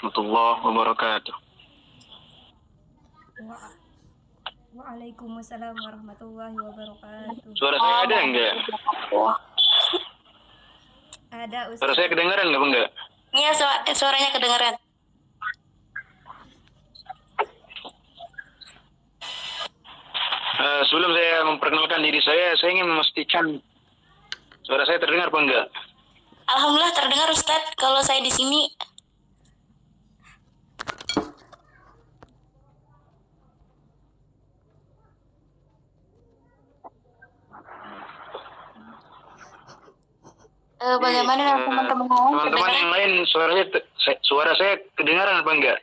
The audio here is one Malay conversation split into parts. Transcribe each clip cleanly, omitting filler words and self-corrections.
warahmatullahi wabarakatuh. Waalaikumsalam warahmatullahi wabarakatuh. Suara saya ada enggak? Ada, Ustaz. Suara saya kedengaran enggak? Iya, suaranya kedengaran. Sebelum saya memperkenalkan diri saya ingin memastikan suara saya terdengar apa enggak? Alhamdulillah terdengar, Ustadz. Kalau saya di sini. Bagaimana teman-teman lain? Teman-teman yang lain suara saya kedengaran apa enggak?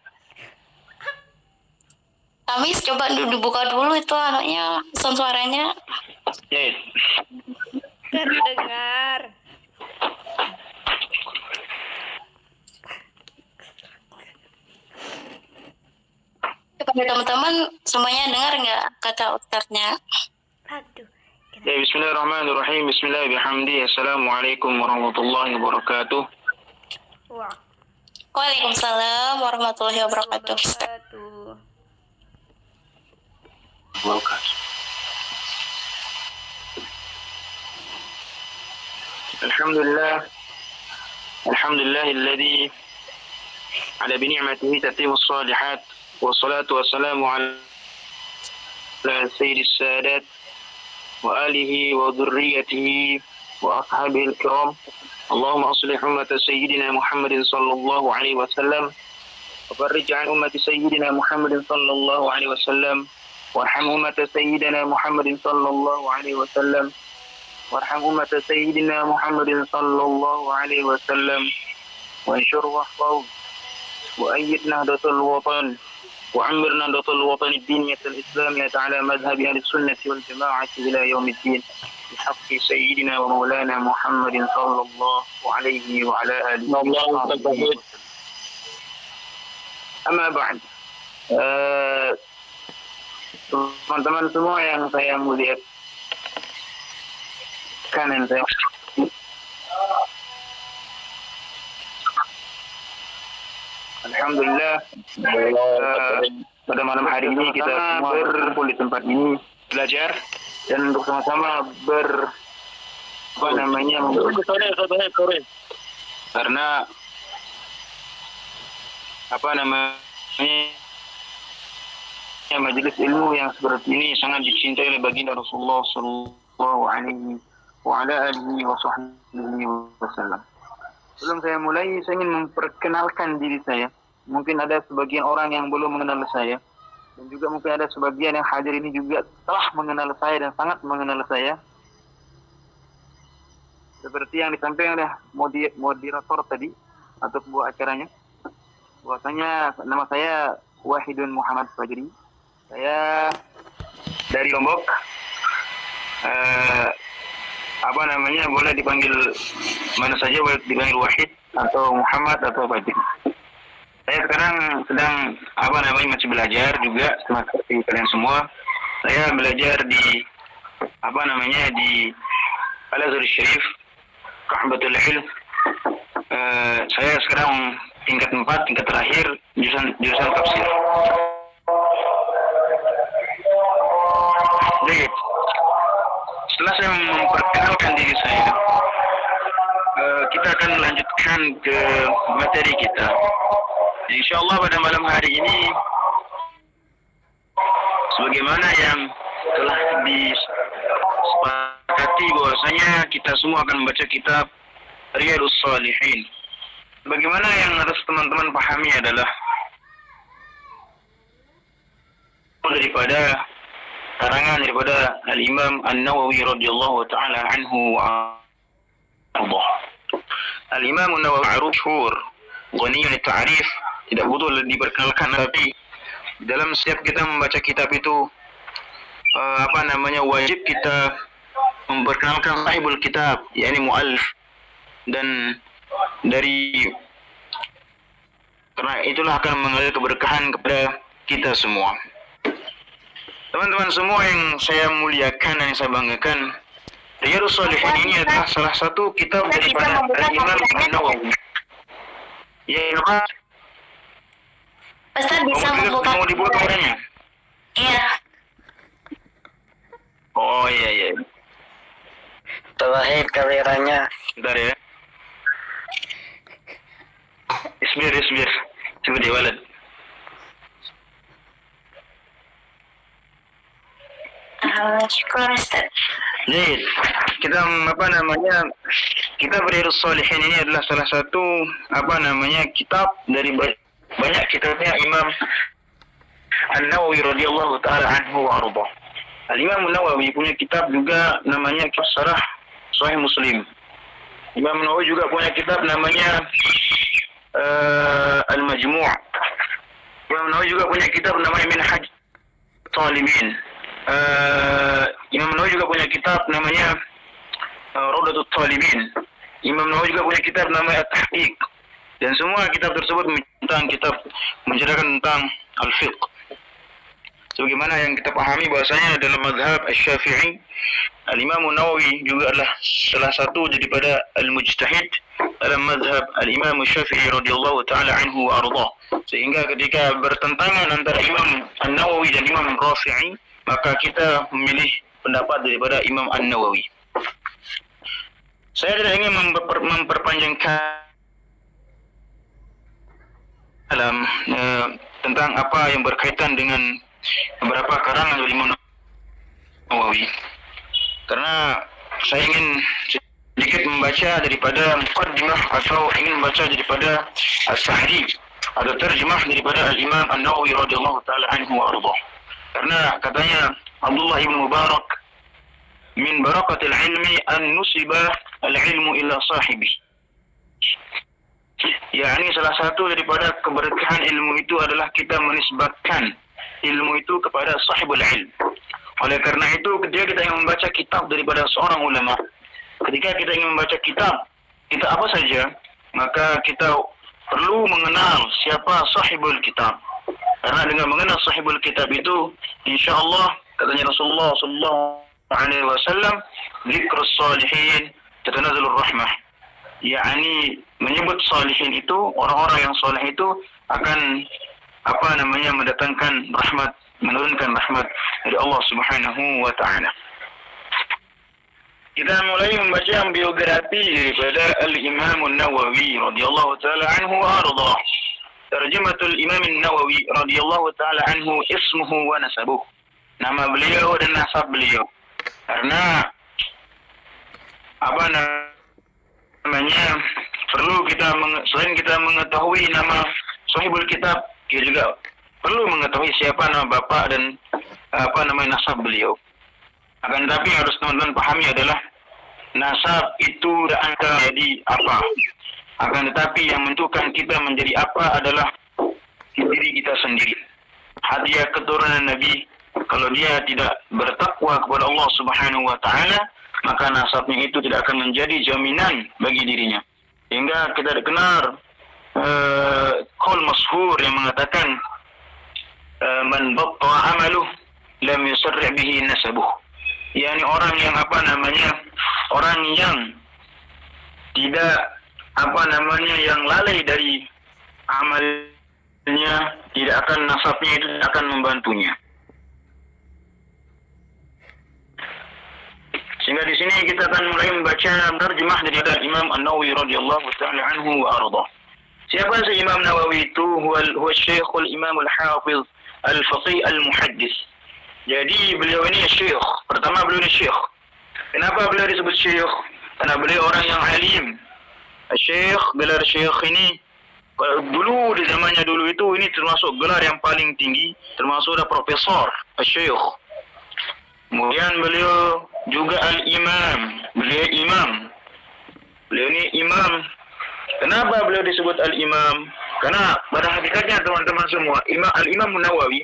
Kami coba dibuka dulu itu anaknya, sound suaranya. Ya. Terdengar. Kepada teman-teman semuanya dengar nggak kata Ustadznya? Aduh. Ya, bismillahirrahmanirrahim. Bismillahirrahmanirrahim. Assalamualaikum warahmatullahi wabarakatuh. Waalaikumsalam warahmatullahi wabarakatuh. Alhamdulillah. Alhamdulillahilladzi ala bi ni'matihi tatimmus shalihat wassalatu wassalamu ala sayyidis sadat wa alihi wa dhurriyyatihi wa ashabihi al-kiram. Allahumma aslih ummata sayyidina Muhammadin sallallahu alaihi wasallam wa farrij an ummati sayyidina Muhammadin sallallahu alaihi wasallam warham ummata sayyidina Muhammadin sallallahu alaihi wasallam warham ummata sayyidina Muhammadin sallallahu alaihi wasallam وانشر واحفظ وأيد نهضة الوطن وعمر نهضة الوطن الدينية الإسلامية على مذهب أهل السنة والجماعة إلى يوم الدين بحق سيدنا ومولانا محمد صلى الله عليه وعلى آله وصحبه. أما بعد, teman-teman semua yang saya muliakan dan saya Alhamdulillah, pada malam hari ini kita semua berkumpul di tempat ini belajar dan untuk sama-sama karena majelis ilmu yang seperti ini sangat dicintai oleh baginda Rasulullah sallallahu alaihi wa ala alihi wa sahbihi wasallam. Sebelum saya mulai, saya ingin memperkenalkan diri saya. Mungkin ada sebagian orang yang belum mengenal saya. Dan juga mungkin ada sebagian yang hadir ini juga telah mengenal saya dan sangat mengenal saya. Seperti yang disampaikan oleh moderator tadi, atau sebuah acaranya. Bahwasanya nama saya Wahidun Muhammad Fajri. Saya dari Lombok. Boleh dipanggil mana saja, boleh dipanggil Wahid atau Muhammad atau Fajri. Saya sekarang sedang masih belajar juga seperti kalian semua. Saya belajar di Al-Azhar Syarif, Kahbatul Ilm. Saya sekarang tingkat 4, tingkat terakhir, jurusan tafsir. Jadi, setelah saya memperkenalkan diri saya, kita akan melanjutkan ke materi kita. InsyaAllah pada malam hari ini, sebagaimana yang telah disepakati bahwasanya kita semua akan membaca kitab Riyadhus Shalihin. Bagaimana yang harus teman-teman pahami adalah karangan daripada Al-Imam An-Nawawi radhiyallahu ta'ala anhu wa ardah. Al-Imam An-Nawawi ma'ruf, ghaniyun at-ta'rif, tidak butuh diperkenalkan, tapi dalam setiap kita membaca kitab itu wajib kita memperkenalkan sahibul kitab, yakni muallif, dan karena itulah akan mengalir keberkahan kepada kita semua. Teman-teman semua yang saya muliakan dan yang saya banggakan, Riyadhus Shalihin ini adalah salah satu kitab daripada Al-Imam An-Nawawi. Ustaz bisa membuka mau dibuka kameranya? Iya. Oh iya. Tawahid kameranya. Bentar ya. Isbir. Coba dia walad. Syukur Ustaz. Jadi kita Riyadhus Shalihin ini adalah salah satu kitab dari banyak kitabnya Imam An-Nawawi radhiyallahu taala anhu wa arda. Al-Imam An-Nawawi punya kitab juga namanya Syarah Sahih Muslim. Imam An-Nawawi juga punya kitab namanya Al-Majmu'. Imam An-Nawawi juga punya kitab namanya Minhaj Talibin. Imam Nawawi juga punya kitab namanya Rawdatul Talibin. Imam Nawawi juga punya kitab namanya At-Tahqiq. Dan semua kitab tersebut menceritakan tentang al-fiqh. Sebagaimana yang kita pahami bahwasanya dalam mazhab Asy-Syafi'i, Al-Imam Nawawi juga adalah salah satu daripada al-mujtahid dalam mazhab Al-Imam Asy-Syafi'i radhiyallahu taala anhu wa arda. Sehingga ketika bertentangan antara Imam An-Nawawi dan Imam Rafi'i, maka kita memilih pendapat daripada Imam An-Nawawi. Saya tidak ingin memperpanjangkan tentang apa yang berkaitan dengan beberapa karangan dari Imam Nawawi, karena saya ingin sedikit membaca daripada muqaddimah atau ingin membaca daripada as-Sahih atau terjemah daripada Al-Imam An-Nawawi radhiyallahu taala anhu wa arda. Karena katanya Abdullah ibn Mubarak, min barakatil ilmi an nusiba al-ilmu ila sahibi. yakni salah satu daripada keberkahan ilmu itu adalah kita menisbatkan ilmu itu kepada sahibul ilm. Oleh karena itu ketika kita ingin membaca kitab daripada seorang ulama, ketika kita ingin membaca kitab apa saja, maka kita perlu mengenal siapa sahibul kitab. Karena dengan mengenal sahibul kitab itu, insya-Allah katanya Rasulullah sallallahu alaihi wasallam, zikrus salihin tatanazalur rahmah. yakni menyebut salihin itu, orang-orang yang saleh itu akan mendatangkan rahmat, menurunkan rahmat dari Allah Subhanahu wa taala. Kita mulai membaca biografi daripada Al-Imam An-Nawawi radhiyallahu taala anhu wa arda. Tarjamatul Imam An-Nawawi radhiyallahu taala anhu, ismuhu wa nasabuh. Nama beliau dan nasab beliau. Karena perlu kita selain kita mengetahui nama sahibul kitab, kita juga perlu mengetahui siapa nama bapak dan nasab beliau. Akan tetapi harus teman-teman pahami adalah nasab itu tidak akan jadi apa. Akan tetapi yang menentukan kita menjadi apa adalah diri kita sendiri. Hadiah keturunan Nabi, kalau dia tidak bertakwa kepada Allah Subhanahu wa taala, maka nasabnya itu tidak akan menjadi jaminan bagi dirinya. Hingga kita dengar qaul masyhur yang mengatakan man batta amaluh lam yusarri bihi nasabuh. Yani orang yang orang yang tidak yang lalai dari amalnya, tidak akan nasabnya itu akan membantunya. Sehingga di sini kita akan mulai membaca terjemah dari Imam An-Nawawi radhiyallahu taala anhu wa arda. Siapa si Imam Nawawi itu? Huwa Syekhul Imam Al-Hafiz Al-Faqih Al-Muhaddis. Jadi beliau ini syekh. Pertama beliau ini syekh. Kenapa beliau disebut syekh? Karena beliau orang yang alim. Syekh, gelar syekh ini dulu di zamannya dulu itu ini termasuk gelar yang paling tinggi, termasuk ada profesor, syekh. Kemudian beliau juga al-imam. Beliau imam. Beliau ini imam. Kenapa beliau disebut al-imam? Karena pada hakikatnya teman-teman semua, al-Imam Nawawi,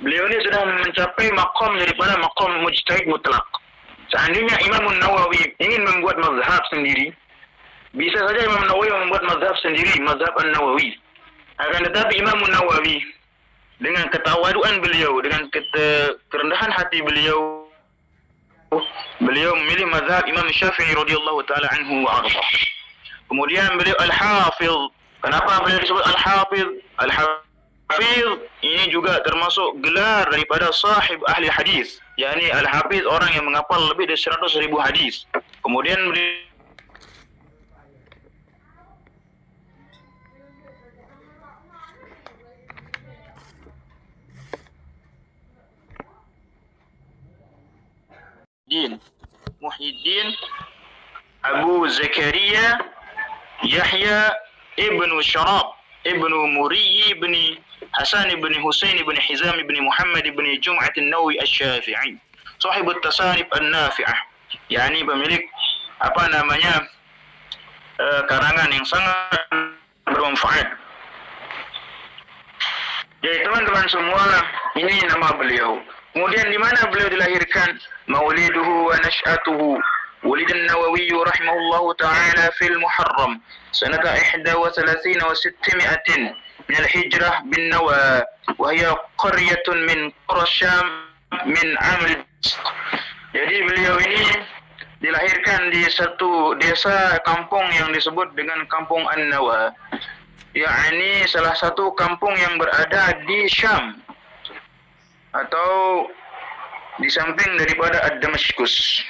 beliau ini sudah mencapai maqam daripada maqam mujtahid mutlak. Seandainya Imam Nawawi ingin membuat mazhab sendiri, bisa saja Imam Nawawi membuat mazhab sendiri, mazhab An-Nawawi. Akan tetapi Imam Nawawi dengan ketawaduan beliau, dengan kerendahan hati beliau memilih mazhab Imam Syafi'i radhiyallahu taala anhu wa arda. Kemudian beliau al-Hafiz. Kenapa beliau disebut al-Hafiz? Al-Hafiz Hafiz ini juga termasuk gelar daripada sahib ahli hadis, yakni al-hafiz orang yang menghafal lebih dari 100,000 hadis. Kemudian Muhyiddin Abu Zakaria Yahya ibnu Syarab ibnu Muriyi ibni Hasan ibni Husain ibni Hizam ibni Muhammad ibni Jum'at an-Nawawi asy-Syafi'i, sahib at-tasanif an-nafi'ah, yakni pemilik karangan yang sangat bermanfaat. Jadi teman-teman semua, ini nama beliau. Kemudian di mana beliau dilahirkan? Mauliduhu wa nash'atuhu. ولد النووي رحمه الله تعالى في المحرم سنة 31 و600 من الهجرة بالنوى وهي قرية من قرى الشام من عام. Jadi beliau ini dilahirkan di satu desa kampung yang disebut dengan Kampung An-Nawa, yakni salah satu kampung yang berada di Syam atau di samping daripada Ad-Damaskus.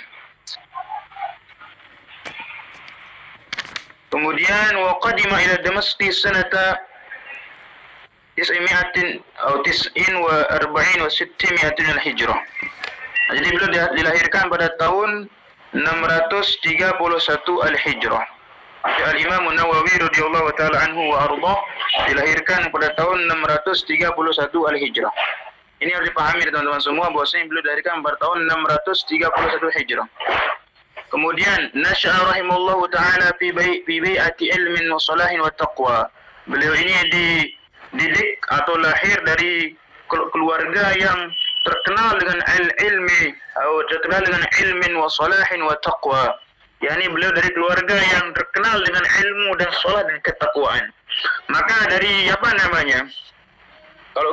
Kemudian waqadima ila Damasqi sanata 949 wa 600 al-Hijrah. Jadi beliau dilahirkan pada tahun 631 al-Hijrah. Al-Imam An-Nawawi radhiyallahu taala anhu wa ardhah dilahirkan pada tahun 631 al-Hijrah. Ini harus dipahami teman-teman semua bahwasanya beliau dilahirkan pada tahun 631 Hijrah. Kemudian nasya'a rahimallahu ta'ala fi bai'ati ilmin wa salahin wa taqwa. Beliau ini dididik atau lahir dari keluarga yang terkenal dengan ilmi atau terkenal dengan ilmin wa salahin wa taqwa. yakni beliau dari keluarga yang terkenal dengan ilmu dan salat dan ketakwaan. Maka dari kalau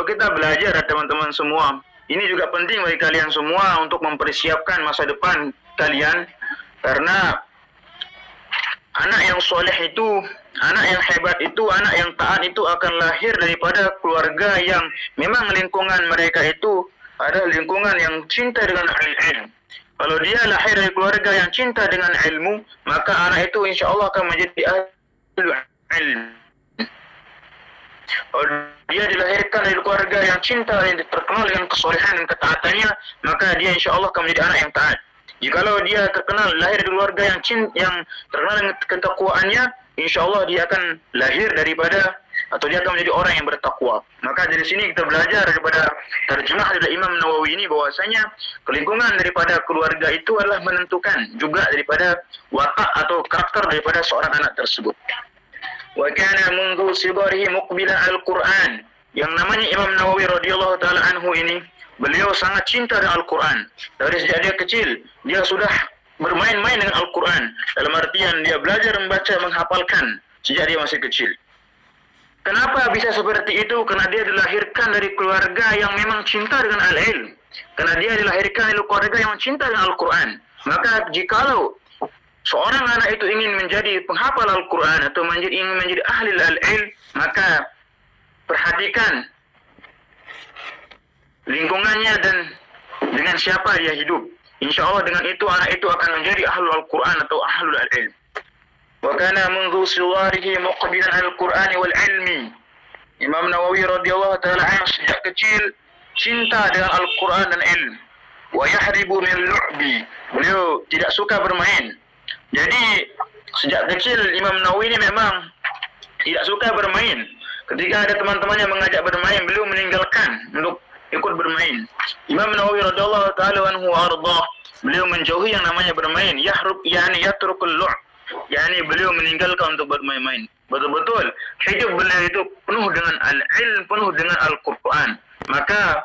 kita belajar teman-teman semua, ini juga penting bagi kalian semua untuk mempersiapkan masa depan kalian, karena anak yang soleh itu, anak yang hebat itu, anak yang taat itu akan lahir daripada keluarga yang memang lingkungan mereka itu adalah lingkungan yang cinta dengan ilmu. Kalau dia lahir dari keluarga yang cinta dengan ilmu, maka anak itu insya Allah akan menjadi ahli ilmu. Kalau dia dilahirkan dari keluarga yang cinta, yang terkenal dengan kesolehan dan ketaatannya, maka dia insya Allah akan menjadi anak yang taat. Jikalau dia terkenal lahir dari keluarga yang terkenal dengan ketakwaannya, insya Allah dia akan lahir daripada atau dia akan menjadi orang yang bertakwa. Maka dari sini kita belajar daripada terjemah dari Imam Nawawi ini bahwasanya kelingkungan daripada keluarga itu adalah menentukan juga daripada watak atau karakter daripada seorang anak tersebut. Wa kana mundu sigarihi muqbilan al-Qur'an. Yang namanya Imam Nawawi radhiyallahu taala anhu ini, beliau sangat cinta dengan Al-Quran. Dari sejak dia kecil, dia sudah bermain-main dengan Al-Quran. Dalam artian dia belajar membaca, menghafalkan sejak dia masih kecil. Kenapa bisa seperti itu? Karena dia dilahirkan dari keluarga yang memang cinta dengan al-ilm. Karena dia dilahirkan dari keluarga yang cinta dengan Al-Quran. Maka jikalau seorang anak itu ingin menjadi penghafal Al-Quran atau ingin menjadi ahli al-ilm, maka perhatikan lingkungannya dan dengan siapa dia hidup. Insya Allah dengan itu anak itu akan menjadi ahlul Al-Quran atau ahlul al-ilm. Wa kana mundu siwarihi muqbilan al-Qur'ani wal ilmi. Imam Nawawi radhiyallahu taala anhu sejak kecil cinta dengan Al-Quran dan ilmu. Wa yahribu min lu'bi. Beliau tidak suka bermain. Jadi sejak kecil Imam Nawawi ini memang tidak suka bermain. Ketika ada teman-temannya mengajak bermain, beliau meninggalkan untuk ikut bermain. Imam Nawawi radhiyallahu taala anhu ardah, beliau menjauhi yang namanya bermain. Yatrukul lu', yakni beliau meninggalkan untuk bermain-main. Betul-betul hidup beliau itu penuh dengan al-ilm, penuh dengan Al-Qur'an. Maka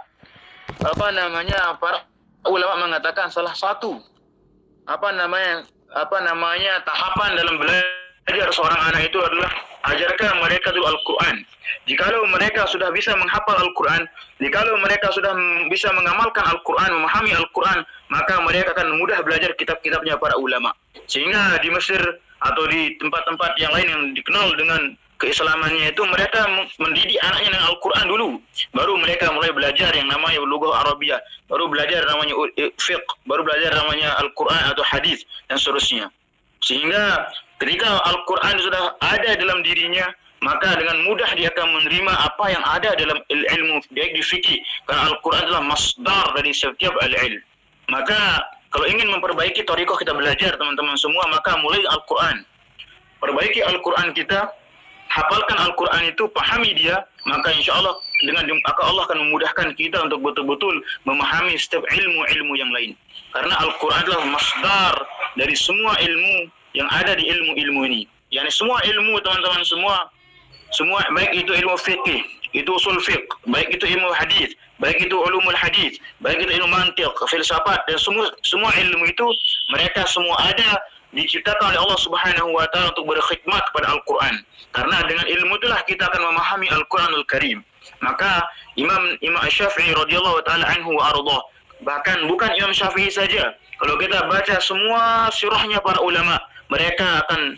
para ulama mengatakan salah satu tahapan dalam belajar seorang anak itu adalah ajarkan mereka dulu Al-Quran. Jikalau mereka sudah bisa menghafal Al-Quran, jikalau mereka sudah bisa mengamalkan Al-Quran, memahami Al-Quran, maka mereka akan mudah belajar kitab-kitabnya para ulama. Sehingga di Mesir atau di tempat-tempat yang lain yang dikenal dengan keislamannya itu mereka mendidik anaknya dengan Al-Quran dulu. Baru mereka mulai belajar yang namanya lughah Arabiyah, baru belajar namanya fiqh, baru belajar namanya Al-Quran atau hadis dan seterusnya. Sehingga ketika Al-Quran sudah ada dalam dirinya, maka dengan mudah dia akan menerima apa yang ada dalam ilmu baik di fikih, karena Al-Quran adalah masdar dari setiap al-ilm. Maka kalau ingin memperbaiki thariqah kita belajar teman-teman semua, maka mulai Al-Quran. Perbaiki Al-Quran kita, hafalkan Al-Quran itu, pahami dia, maka insya Allah Allah akan memudahkan kita untuk betul-betul memahami setiap ilmu-ilmu yang lain. Karena Al-Quran adalah masdar dari semua ilmu yang ada di ilmu-ilmu ini. Yani semua ilmu teman-teman semua baik itu ilmu fikih, itu usul fiqh, baik itu ilmu hadis, baik itu ulumul hadis, baik itu ilmu mantiq, filsafat, dan semua ilmu itu mereka semua ada diciptakan oleh Allah Subhanahu wa taala untuk berkhidmat kepada Al-Qur'an. Karena dengan ilmu itulah kita akan memahami Al-Qur'anul Karim. Maka Imam Syafi'i radhiyallahu taala anhu wa ardhah, bahkan bukan Imam Syafi'i saja, kalau kita baca semua sirahnya para ulama, mereka akan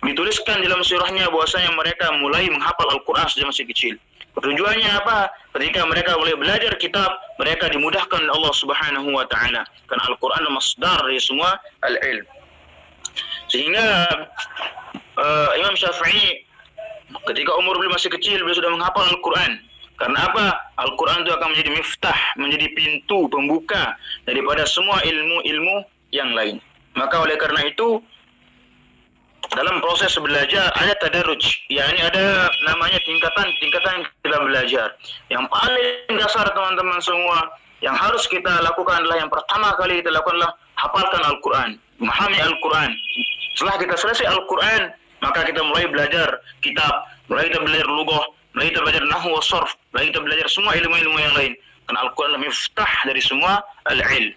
dituliskan dalam sirahnya bahwasanya mereka mulai menghafal Al-Quran sejak masih kecil. Tujuannya apa? Ketika mereka mulai belajar kitab, mereka dimudahkan oleh Allah Subhanahu wa taala. Karena Al-Quran adalah masdar dari semua al-ilm. Sehingga Imam Syafi'i ketika umur beliau masih kecil, beliau sudah menghafal Al-Quran. Karena apa? Al-Quran itu akan menjadi miftah, menjadi pintu pembuka daripada semua ilmu-ilmu yang lain. Maka oleh karena itu, dalam proses belajar ada tadarruj, yakni ada namanya tingkatan kita belajar. Yang paling dasar teman-teman semua yang harus kita lakukan adalah, yang pertama kali kita lakukan adalah hafalkan Al-Quran, memahami Al-Quran. Setelah kita selesai Al-Quran, maka kita mulai belajar kitab, mulai kita belajar lughah, mulai kita belajar nahwu wa sharf, mulai kita belajar semua ilmu-ilmu yang lain. Karena Al-Quran adalah miftah dari semua al-ilm.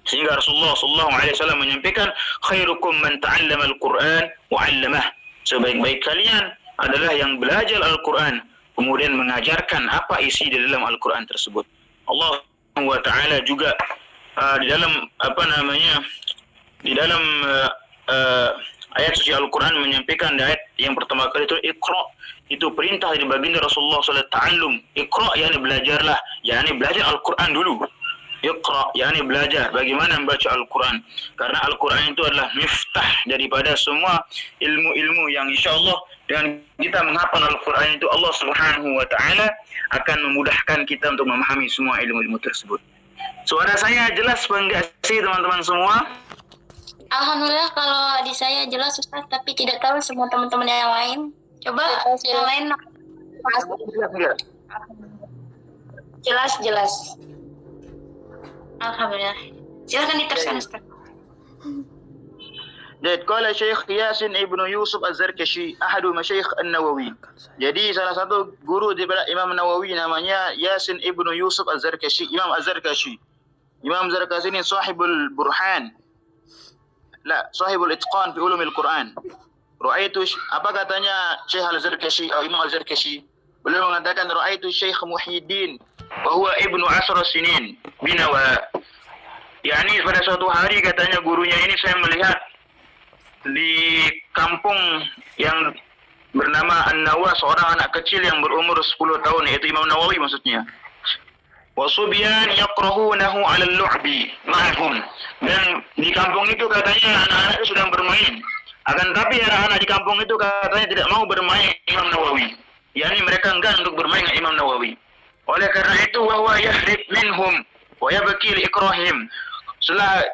Sehingga Rasulullah SAW menyampaikan, khairukum man ta'allama al-Quran wa 'allamah. Sebaik-baik kalian adalah yang belajar Al-Quran kemudian mengajarkan apa isi di dalam Al-Quran tersebut. Allah Subhanahu wa taala juga di dalam di dalam ayat suci Al-Quran menyampaikan, ayat yang pertama kali itu Iqra, itu perintah dari baginda Rasulullah SAW, ta'allum. Iqra yakni belajarlah, yakni belajar Al-Quran dulu. Iqra, yakni belajar bagaimana membaca Al-Quran. Karena Al-Quran itu adalah miftah daripada semua ilmu-ilmu yang insyaAllah dengan kita menghafal Al-Quran itu, Allah Subhanahu wa ta'ala akan memudahkan kita untuk memahami semua ilmu-ilmu tersebut. Suara saya jelas enggak sih teman-teman semua? Alhamdulillah kalau di saya jelas Ustaz, tapi tidak tahu semua teman-teman yang lain. Coba yang lain. Jelas. Alhamdulillah. Silakan diteruskan Ustaz. Jadi qala Syekh Yasin Ibnu Yusuf Az-Zarkashi, ahadu masyayikh An-Nawawi. Jadi salah satu guru daripada Imam Nawawi namanya Yasin Ibnu Yusuf Az-Zarkashi, Imam Az-Zarkashi. Imam Az-Zarkashi ini sahibul burhan. Sahibul itqan fi ulumil Quran. Ra'aitu, apa katanya Syekh Al-Zarkashi atau Imam Al-Zarkashi? Beliau mengatakan ra'aitu Syekh Muhyiddin wa huwa ibnu 10 sinin binawa. Yani pada suatu hari katanya gurunya ini, saya melihat di kampung yang bernama An-Nawa seorang anak kecil yang berumur 10 tahun, yaitu Imam Nawawi maksudnya. Wasubyan yaqrahunahu 'ala al-lu'bi ma'hum. Dan di kampung itu katanya anak-anak itu sedang bermain. Akan tapi anak-anak di kampung itu katanya tidak mau bermain Imam Nawawi. Yani mereka enggan untuk bermain dengan Imam Nawawi. Oleh karena itu wahwa yahrib minhum wa yabki li ikrahim. Setelah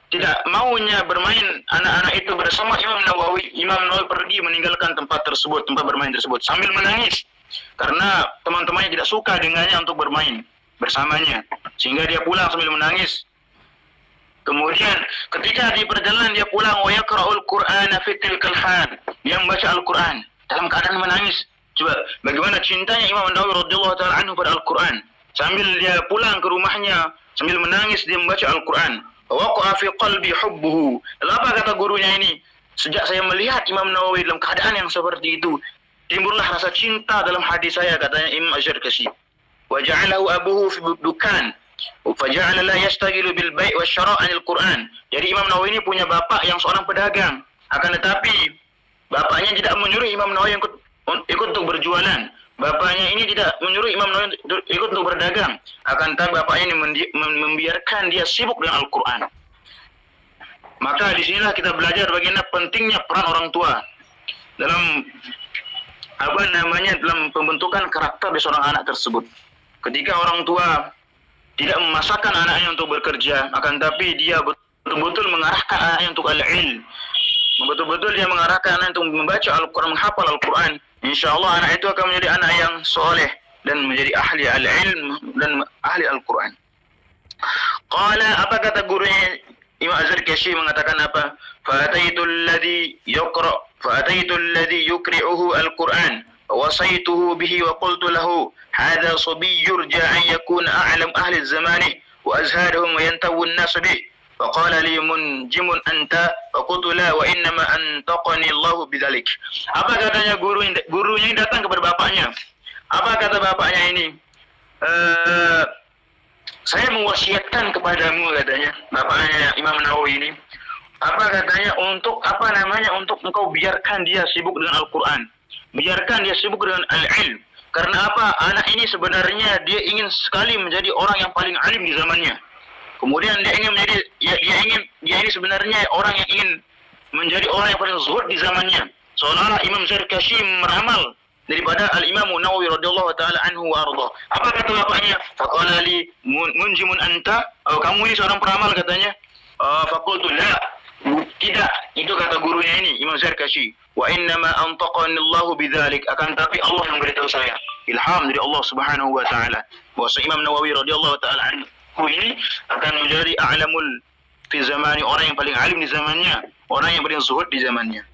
tidak maunya bermain anak-anak itu bersama Imam Nawawi pergi meninggalkan tempat bermain tersebut sambil menangis. Karena teman-temannya tidak suka dengannya untuk bermain bersamanya, sehingga dia pulang sambil menangis. Kemudian ketika di perjalanan dia pulang, wa yaqra'ul Qur'ana fi tilkal hal, dia membaca Al-Qur'an dalam keadaan menangis. Coba bagaimana cintanya Imam Nawawi radhiyallahu taala anhu pada Al-Qur'an. Sambil dia pulang ke rumahnya sambil menangis dia membaca Al-Qur'an. Waqa'a fi qalbi hubbuhu. Lalu apa kata gurunya ini? Sejak saya melihat Imam Nawawi dalam keadaan yang seperti itu, timbullah rasa cinta dalam hati saya, katanya Imam Az-Zarkashi. Wa ja'alahu abuhu fi dukan. Faja'ala la yastaghilu bil bai' wasyara' 'anil Qur'an. Jadi Imam Nawawi ini punya bapak yang seorang pedagang. Akan tetapi bapaknya tidak menyuruh Imam Nawawi ikut untuk berjualan. Bapaknya ini tidak menyuruh Imam Nawawi ikut untuk berdagang. Akan tetapi bapaknya ini membiarkan dia sibuk dengan Al-Quran. Maka di sinilah kita belajar bagaimana pentingnya peran orang tua dalam dalam pembentukan karakter di seorang anak tersebut. Ketika orang tua tidak memasakkan anaknya untuk bekerja, akan tapi dia betul-betul mengarahkan anaknya untuk al-ilm. Betul-betul dia mengarahkan anaknya untuk membaca Al-Quran, menghafal Al-Quran. InsyaAllah anak itu akan menjadi anak yang soleh dan menjadi ahli al-ilm dan ahli Al-Quran. Qala, apa kata gurunya Imam Az-Zarkashi mengatakan apa? Fa'ataitul ladhi yukri'uhu al-Quran wasaituhu bihi wa qultu lahu hadha sabiy yurja an yakuna a'lam ahli zamanih wa azharuhum wa yantawu an-nas bih. Faqala li munjimun anta faqultu la wa innama antaqani Allah bidzalik. Apa katanya gurunya yang datang kepada bapaknya? Apa kata bapaknya ini? Saya mewasiatkan kepadamu, katanya bapaknya Imam Nawawi ini. Apa katanya? Untuk engkau biarkan dia sibuk dengan Al-Quran. Biarkan dia sibuk dengan al-ilm. Karena apa? Anak ini sebenarnya dia ingin sekali menjadi orang yang paling alim di zamannya. Kemudian dia ini sebenarnya orang yang ingin menjadi orang yang paling zuhud di zamannya. Seolah-olah Imam Zarkashi meramal daripada Al-Imam Nawawi radhiyallahu taala anhu wa arda. Apa kata bapaknya? Faqala li munjimun anta? Oh, kamu ini seorang peramal, katanya. Faqultu la. Tidak, itu kata gurunya ini Imam Zarkashi. Wa innama antaqani Allah bidzalik. Akan tapi Allah yang beritahu saya. Ilham dari Allah Subhanahu wa taala. Bahwa Imam Nawawi radhiyallahu taala anhu ini akan menjadi a'lamul fi zamani, orang yang paling alim di zamannya, orang yang paling zuhud di zamannya.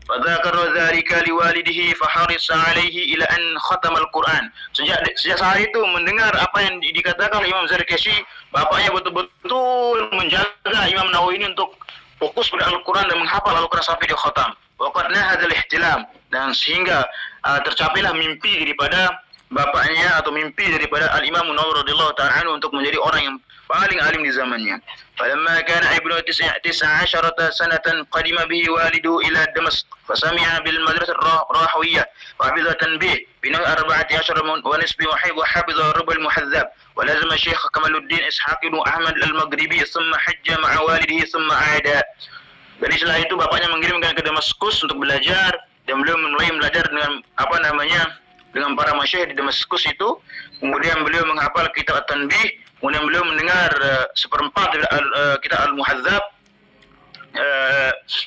Fadzakara dzalika liwalidihi faharisa alaihi ila an khatama al-Quran. Sejak saat itu mendengar apa yang dikatakan Imam Zarkashi, bapaknya betul-betul menjaga Imam Nawawi ini untuk fokus pada Al-Quran dan menghafal Al-Quran sampai dia khatam. Wa qad nahadha al-ihtilam, dan sehingga tercapailah mimpi daripada bapaknya atau mimpi daripada Al-Imam Nawawi radhiyallahu ta'ala anhu untuk menjadi orang yang paling alim di zamannya. Falamma kana ibnu 19 sanatan qadima bihi walidu ila Damasq fasami'a bil madrasah ar-rahawiyah wa hafiza tanbih bina 14 wa nisbi wa hafiza rubul muhadzab wa lazama Syekh Kamaluddin Ishaq ibn Ahmad al-Maghribi thumma hajja ma'a walidihi thumma 'ada. Dan setelah itu bapaknya mengirimkan ke Damaskus untuk belajar, dan beliau mulai belajar dengan dengan para masyayikh di Damaskus itu. Kemudian beliau menghafal kitab At-Tanbih, kemudian beliau mendengar seperempat kitab Al-Muhadzab.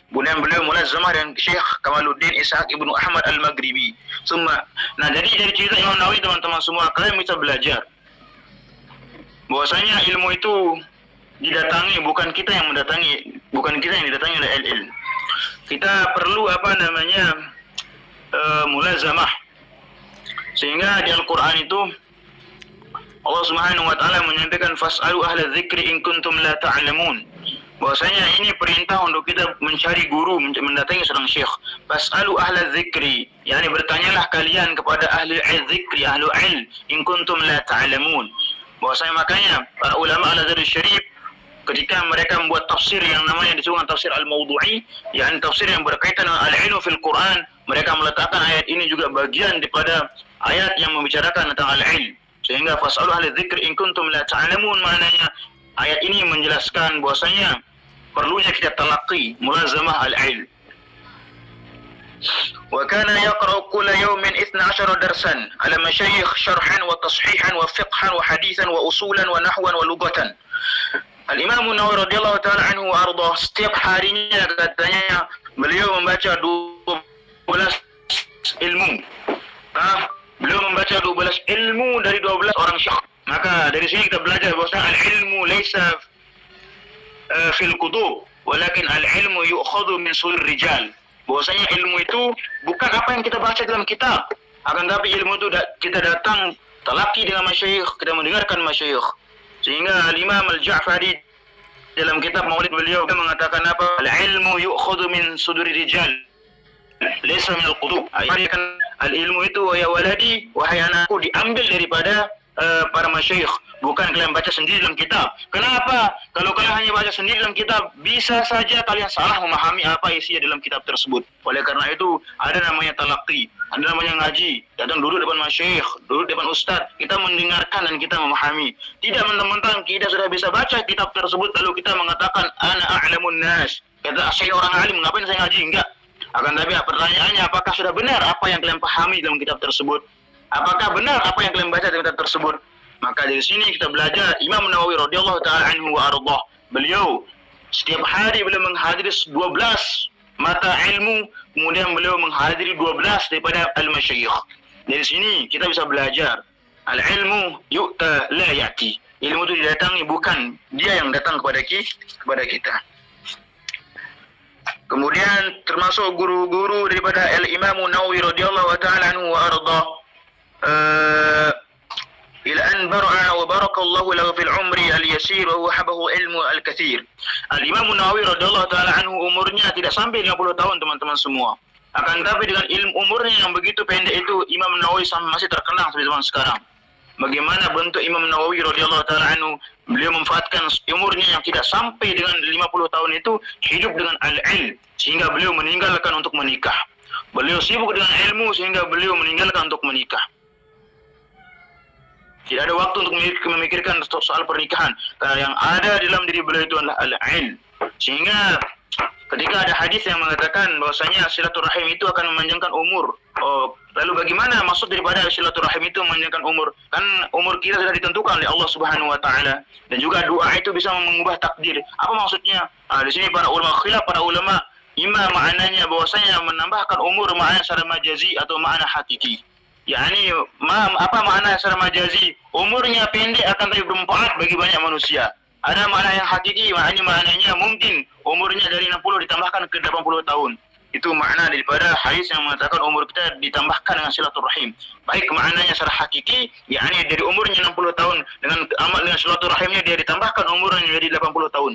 Kemudian beliau mulazamah dengan Syekh Kamaluddin Ishaq ibnu Ahmad al-Maghribi. Nah, jadi dari cerita Imam Nawawi, teman-teman semua, kalian bisa belajar bahwasanya ilmu itu didatangi, bukan kita yang didatangi oleh ilmu. Kita perlu mulazamah. Sehingga di Al-Quran itu Allah Subhanahu wa taala menyampaikan fas'alu ahla dzikri in kuntum la ta'lamun. Bahwasanya ini perintah untuk kita mencari guru, mendatangi seorang syekh. Fas'alu ahla dzikri, yakni bertanyalah kalian kepada ahli dzikri, ahli ilm, in kuntum la ta'lamun. Bahwasanya makanya para ulama Al-Azhar Syarif ketika mereka membuat tafsir yang namanya disebut tafsir al-mawdu'i, yakni tafsir yang berkaitan dengan al-ilmu fil Quran, mereka meletakkan ayat ini juga bagian daripada ayat yang membicarakan tentang al-ilm. Sehingga fas'alu ahli dzikri in kuntum la ta'lamun, maknanya ayat ini menjelaskan bahwasanya perlunya kita talaqi, mulazamah al-ilm. Wa kana yaqra'u kulla yawmin 12 darsan ala masyayikh syarhan wa tashihan wa fiqhan wa hadithan wa usulan wa nahwan wa lughatan. Al-Imam Nawawi radhiyallahu ta'ala anhu wa arda, setiap harinya katanya beliau membaca 12 ilmu. Beliau membaca 12 ilmu dari 12 orang syekh. Maka dari sini kita belajar bahwa al-ilmu laisa fil kutub, walakin al-ilmu yu'khadhu min sudur rijal. Bahwasanya ilmu itu bukan apa yang kita baca dalam kitab, akan tapi ilmu itu kita datang talaki dengan masyayikh, kita mendengarkan masyayikh. Sehingga Al-Imam Al-Ja'fari dalam kitab Maulid beliau mengatakan apa? Al-ilmu yu'khadhu min suduri rijal, laysa min al-qutub. Al-ilmu itu, ya waladi, wahai anakku, diambil daripada para masyayikh, bukan kalian baca sendiri dalam kitab. Kenapa? Kalau kalian hanya baca sendiri dalam kitab, bisa saja kalian salah memahami apa isi dalam kitab tersebut. Oleh karena itu, ada namanya talaqi, ada namanya ngaji. Datang duduk depan masyayikh, duduk depan ustaz, kita mendengarkan dan kita memahami. Tidak mentang-mentang kita sudah bisa baca kitab tersebut lalu kita mengatakan ana a'lamun nas. Kata saya orang alim, ngapain saya ngaji? Enggak. Akan tapi pertanyaannya, apakah sudah benar apa yang kalian pahami dalam kitab tersebut? Apakah benar apa yang kalian baca dalam kitab tersebut? Maka dari sini kita belajar Imam Nawawi radhiyallahu taala anhu wa ardhah. Beliau setiap hari beliau menghadiri 12 mata ilmu, kemudian beliau menghadiri 12 daripada al-masyayikh. Dari sini kita bisa belajar al-ilmu yu'ta la ya'ti. Ilmu itu didatangi, bukan dia yang datang kepada kita. Kemudian termasuk guru-guru daripada al-Imam Nawawi radhiyallahu taala anhu wa ardhah, ila an bar'a wa barakallahu lahu fil umri al-yasir wa habahu ilmu al-kathir. Al-Imam Nawawi radhiyallahu taala anhu umurnya tidak sampai 50 tahun teman-teman semua. Akan tapi dengan ilmu umurnya yang begitu pendek itu, Imam Nawawi masih terkenang sampai zaman sekarang. Bagaimana bentuk Imam Nawawi radhiyallahu taala anhu, beliau memanfaatkan umurnya yang tidak sampai dengan 50 tahun itu hidup dengan al-ilm sehingga beliau meninggalkan untuk menikah. Beliau sibuk dengan ilmu sehingga beliau meninggalkan untuk menikah. Tidak ada waktu untuk memikirkan soal pernikahan. Karena yang ada di dalam diri beliau itu adalah al-ilm. Sehingga ketika ada hadis yang mengatakan bahwasanya silaturahim itu akan memanjangkan umur. Lalu bagaimana maksud daripada silaturahim itu memanjangkan umur? Kan umur kita sudah ditentukan oleh Allah Subhanahu wa taala, dan juga doa itu bisa mengubah takdir. Apa maksudnya? Di sini para ulama khilaf, para ulama ima maknanya bahwasanya menambahkan umur makna secara majazi atau makna hakiki. yakni apa makna secara majazi? Umurnya pendek akan tapi bermanfaat bagi banyak manusia. Ada makna yang hakiki, maknanya mungkin umurnya dari 60 ditambahkan ke 80 tahun. Itu makna daripada hadis yang mengatakan umur kita ditambahkan dengan silaturahim. Baik maknanya secara hakiki, yakni dari umurnya 60 tahun dengan amal dengan silaturahimnya dia ditambahkan umurnya menjadi 80 tahun.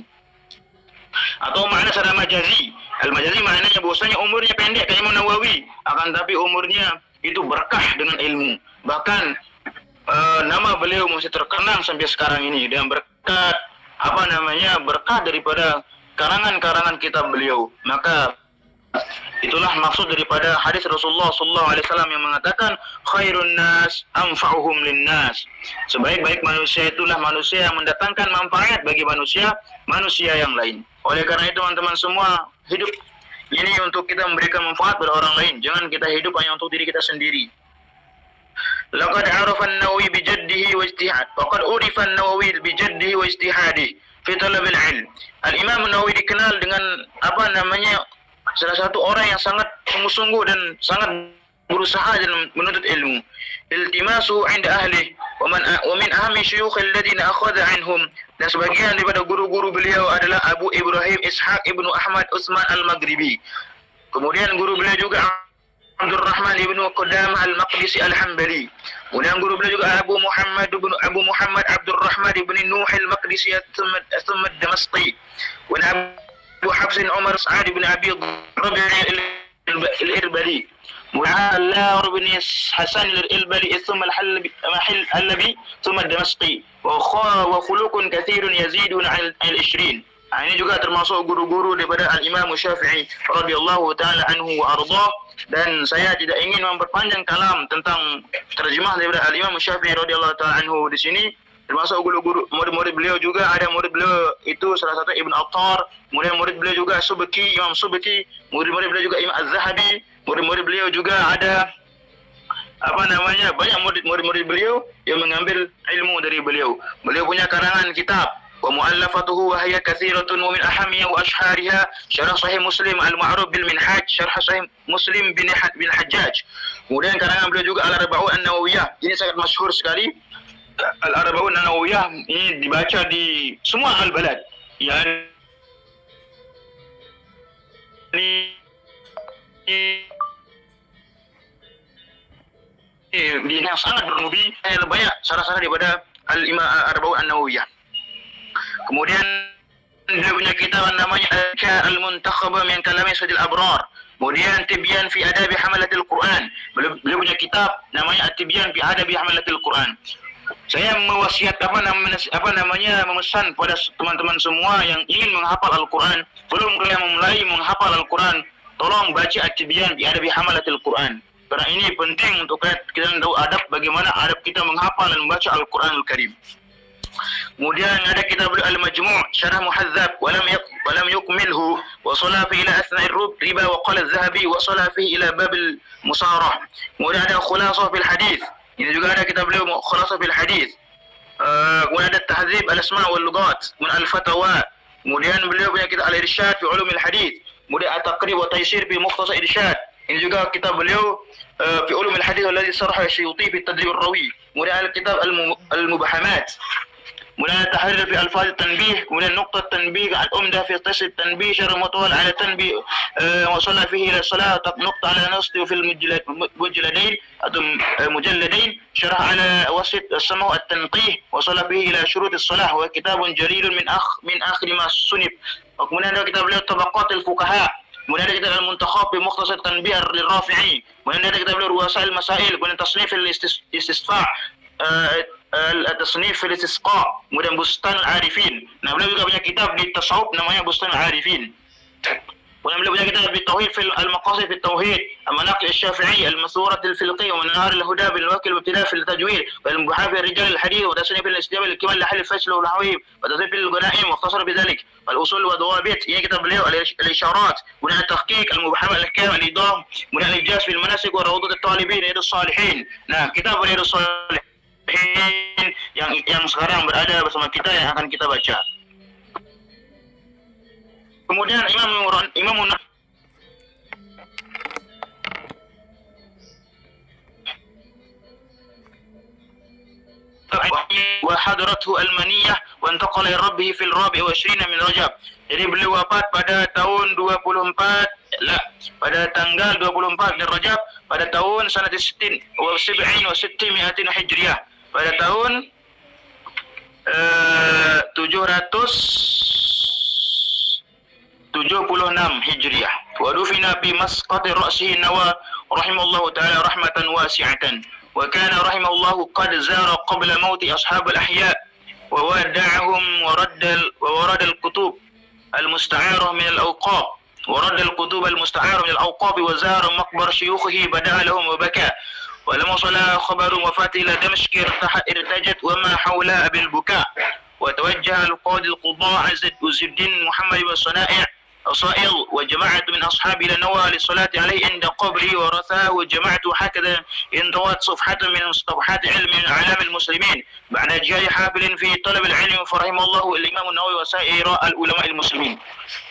Atau makna secara majazi. Al-majazi maknanya bahwasanya umurnya pendek kayak Imam Nawawi, akan tapi umurnya itu berkah dengan ilmu. Bahkan nama beliau masih terkenang sampai sekarang ini dengan berkat berkah daripada karangan-karangan kitab beliau. Maka itulah maksud daripada hadis Rasulullah SAW yang mengatakan khairun nas anfa'uhum linnas. Sebaik-baik manusia itulah manusia yang mendatangkan manfaat bagi manusia yang lain. Oleh karena itu teman-teman semua, hidup ini untuk kita memberikan manfaat pada orang lain. Jangan kita hidup hanya untuk diri kita sendiri. Laqad arafa an-Nawawi bi jaddihi wa ijtihad. Faqad urifa an-Nawawi bi jaddihi wa ijtihadihi fi talab al-ilm. Al-Imam Nawawi dikenal dengan salah satu orang yang sangat sungguh-sungguh dan sangat berusaha dalam menuntut ilmu. Iltimasu 'inda ahli wa min ahmi syuyukh alladziina akhadha 'anhum. Dan sebagian daripada guru-guru beliau adalah Abu Ibrahim Ishaq ibnu Ahmad Utsman al-Maghribi. Kemudian guru beliau juga Abdul Rahman ibnu Qudamah al-Maqdisi al-Hambali. Kemudian guru beliau juga Abu Muhammad Abdul Rahman ibnu Nuh al-Maqdisi thumma ad-Damashqi. Wa Abu Hafsin Umar Sa'ad ibn Abi Rabi' al-Irbali. Mu'alla bin Hasan al-Irbali thumma al-Halabi thumma ad-Damashqi. Wa khuluqun katsirun yazidun 'al-20. Ini juga termasuk guru-guru daripada Al-Imam Syafi'i radhiyallahu taala anhu wa ardhah. Dan saya tidak ingin memperpanjang kalam tentang terjemah daripada Al-Imam Syafi'i radhiyallahu taala anhu di sini. Termasuk guru-guru murid-murid beliau juga ada murid beliau itu salah satu Ibn Attar, kemudian murid beliau juga Subki, Imam Subki, murid-murid beliau juga Imam Az-Zahabi, murid-murid beliau juga ada banyak murid-murid beliau yang mengambil ilmu dari beliau. Beliau punya karangan kitab wa mu'allafatuhu wa hiya katsiratun wa min ahammiha wa ashhariha syarah sahih Muslim al-ma'ruf bil minhaj, syarah sahih Muslim bin Hajjaj. Kemudian karangan beliau juga Al-Arba'un an-Nawawiyah. Ini sangat masyhur sekali. Al-Arba'un an-Nawawiyah ini dibaca di semua al-balad. Yani di yang sangat bernubi banyak sarah-sarah daripada al-Imam Al-Arba'un an-Nawawiyah. Kemudian dia punya kitab namanya Al-Muntakhaba min Kalami Sayyidil Abrar. Kemudian Tibyan fi Adabi Hamalatil Quran. Beliau punya kitab namanya At-Tibyan fi Adabi Hamalatil Quran. Saya memesan pada teman-teman semua yang ingin menghafal Al-Quran, belum kalian memulai menghafal Al-Quran, tolong baca At-Tibyan fi Adabi Hamalatil Quran. Karena ini penting untuk kita tahu adab, bagaimana adab kita menghafal dan membaca Al-Quran Al-Karim. Kemudian ada kitab Al-Majmu' Syarah Muhadzab walam yukmilhu wa sala fi ila asna'i riba wa qala Az-Zahabi wa sala fi ila bab al-musarah. Kemudian ada Khulasah fil Hadis. Ini juga ada kitab beliau Khulasah fil Hadis. Kemudian ada Tahzib al-Asma' wal Lughat, kemudian Al-Fatawa. Kemudian beliau punya kitab Al-Irsyad fi Ulumil Hadis. Kemudian At-Taqrib wa Taysir fi Mukhtasar Irsyad. Ini juga kitab beliau fi Ulumil Hadis alladhi sarah Syuyuti fi Tadrib ar-Rawi. Kemudian ada kitab Al-Mubahamat. Kemudian Tahrir fi Alfaz Tanbih, kemudian Nuqtat Tanbih Al-Umdah fi Tasir Tanbih Syarh Mutawal ala Tanbih wa salla fihi ila salat Nuqta ala Nasdi fi al-Mujalladain atau Mujalladain Syarh ala Wasit As-Sama' At-Tanqih wa salla fihi ila Syurut as-Salah wa kitabun jalilun min akhir ma sunif. Kemudian ada kitab beliau Tabaqat al-Fuqaha. Kemudian ada kitab Al-Muntakhab fi Mukhtasar Tanbih lil-Rafi'i. Kemudian ada kitab beliau Ruwasail Masail, kemudian Tasnif al-Istisqa, At-Tasnif fil Istisqa, kemudian Bustan Al-Arifin. Nah, beliau juga punya kitab di tasawuf namanya Bustan Al-Arifin. Kemudian beliau punya kitab di Tauhid fil Al-Maqasid fi Tauhid, Al-Manaqib Asy-Syafi'i, Al-Masurat al-Fiqhi wa Manar al-Huda bil Wakil wa Ibtida fil Tajwid, wal Muhafir Rijal al-Hadith wa Tasnif al-Istijab al-Kimal al Fasl wal Hawib, wa Tasnif al-Ghanaim wa ikhtasar bidhalik, wal Usul wa Dawabit. Ini kitab beliau Al-Isyarat, kemudian At-Tahqiq, Al-Mubahamat al-Ahkam al-Idam, kemudian Al-Ijaz fil Manasik wa Rawdat at-Talibin ila as-Salihin. Nah, kitab beliau Salihin yang sekarang berada bersama kita yang akan kita baca. Kemudian Imam wa hadrathu al-maniyah wa intaqala ila rabbih fil 24 min Rajab. Jadi beliau wafat pada tahun 24, pada tanggal 24 bulan Rajab pada tahun sanad 60 wa 70 wa 600 Hijriah. Pada tahun 776 Hijriah. Wa dufina bi masqati ra'sihi Nawa rahimallahu ta'ala rahmatan wasi'atan. Wa kana rahimallahu qad zara qabla mauti ashab al-ahya wa wada'ahum wa radda al-kutub al-musta'arah min al-awqaf. ورد الكتب المستعارة من الأوقاف وزار مقبر شيوخه بدأ لهم وبكى. ولما وصل خبر وفاته إلى دمشق ارتجت وما حولها بالبكاء. وتوجه القاضي القضاء عز الدين محمد بن صائغ وجماعة من أصحابه إلى نوى للصلاة عليه عند قبره ورثاه وجماعته هكذا انطوت صفحة من صفحات علم من أعلام المسلمين بعد جهاد حافل في طلب العلم فرحم الله الإمام النووي وسائر العلماء المسلمين.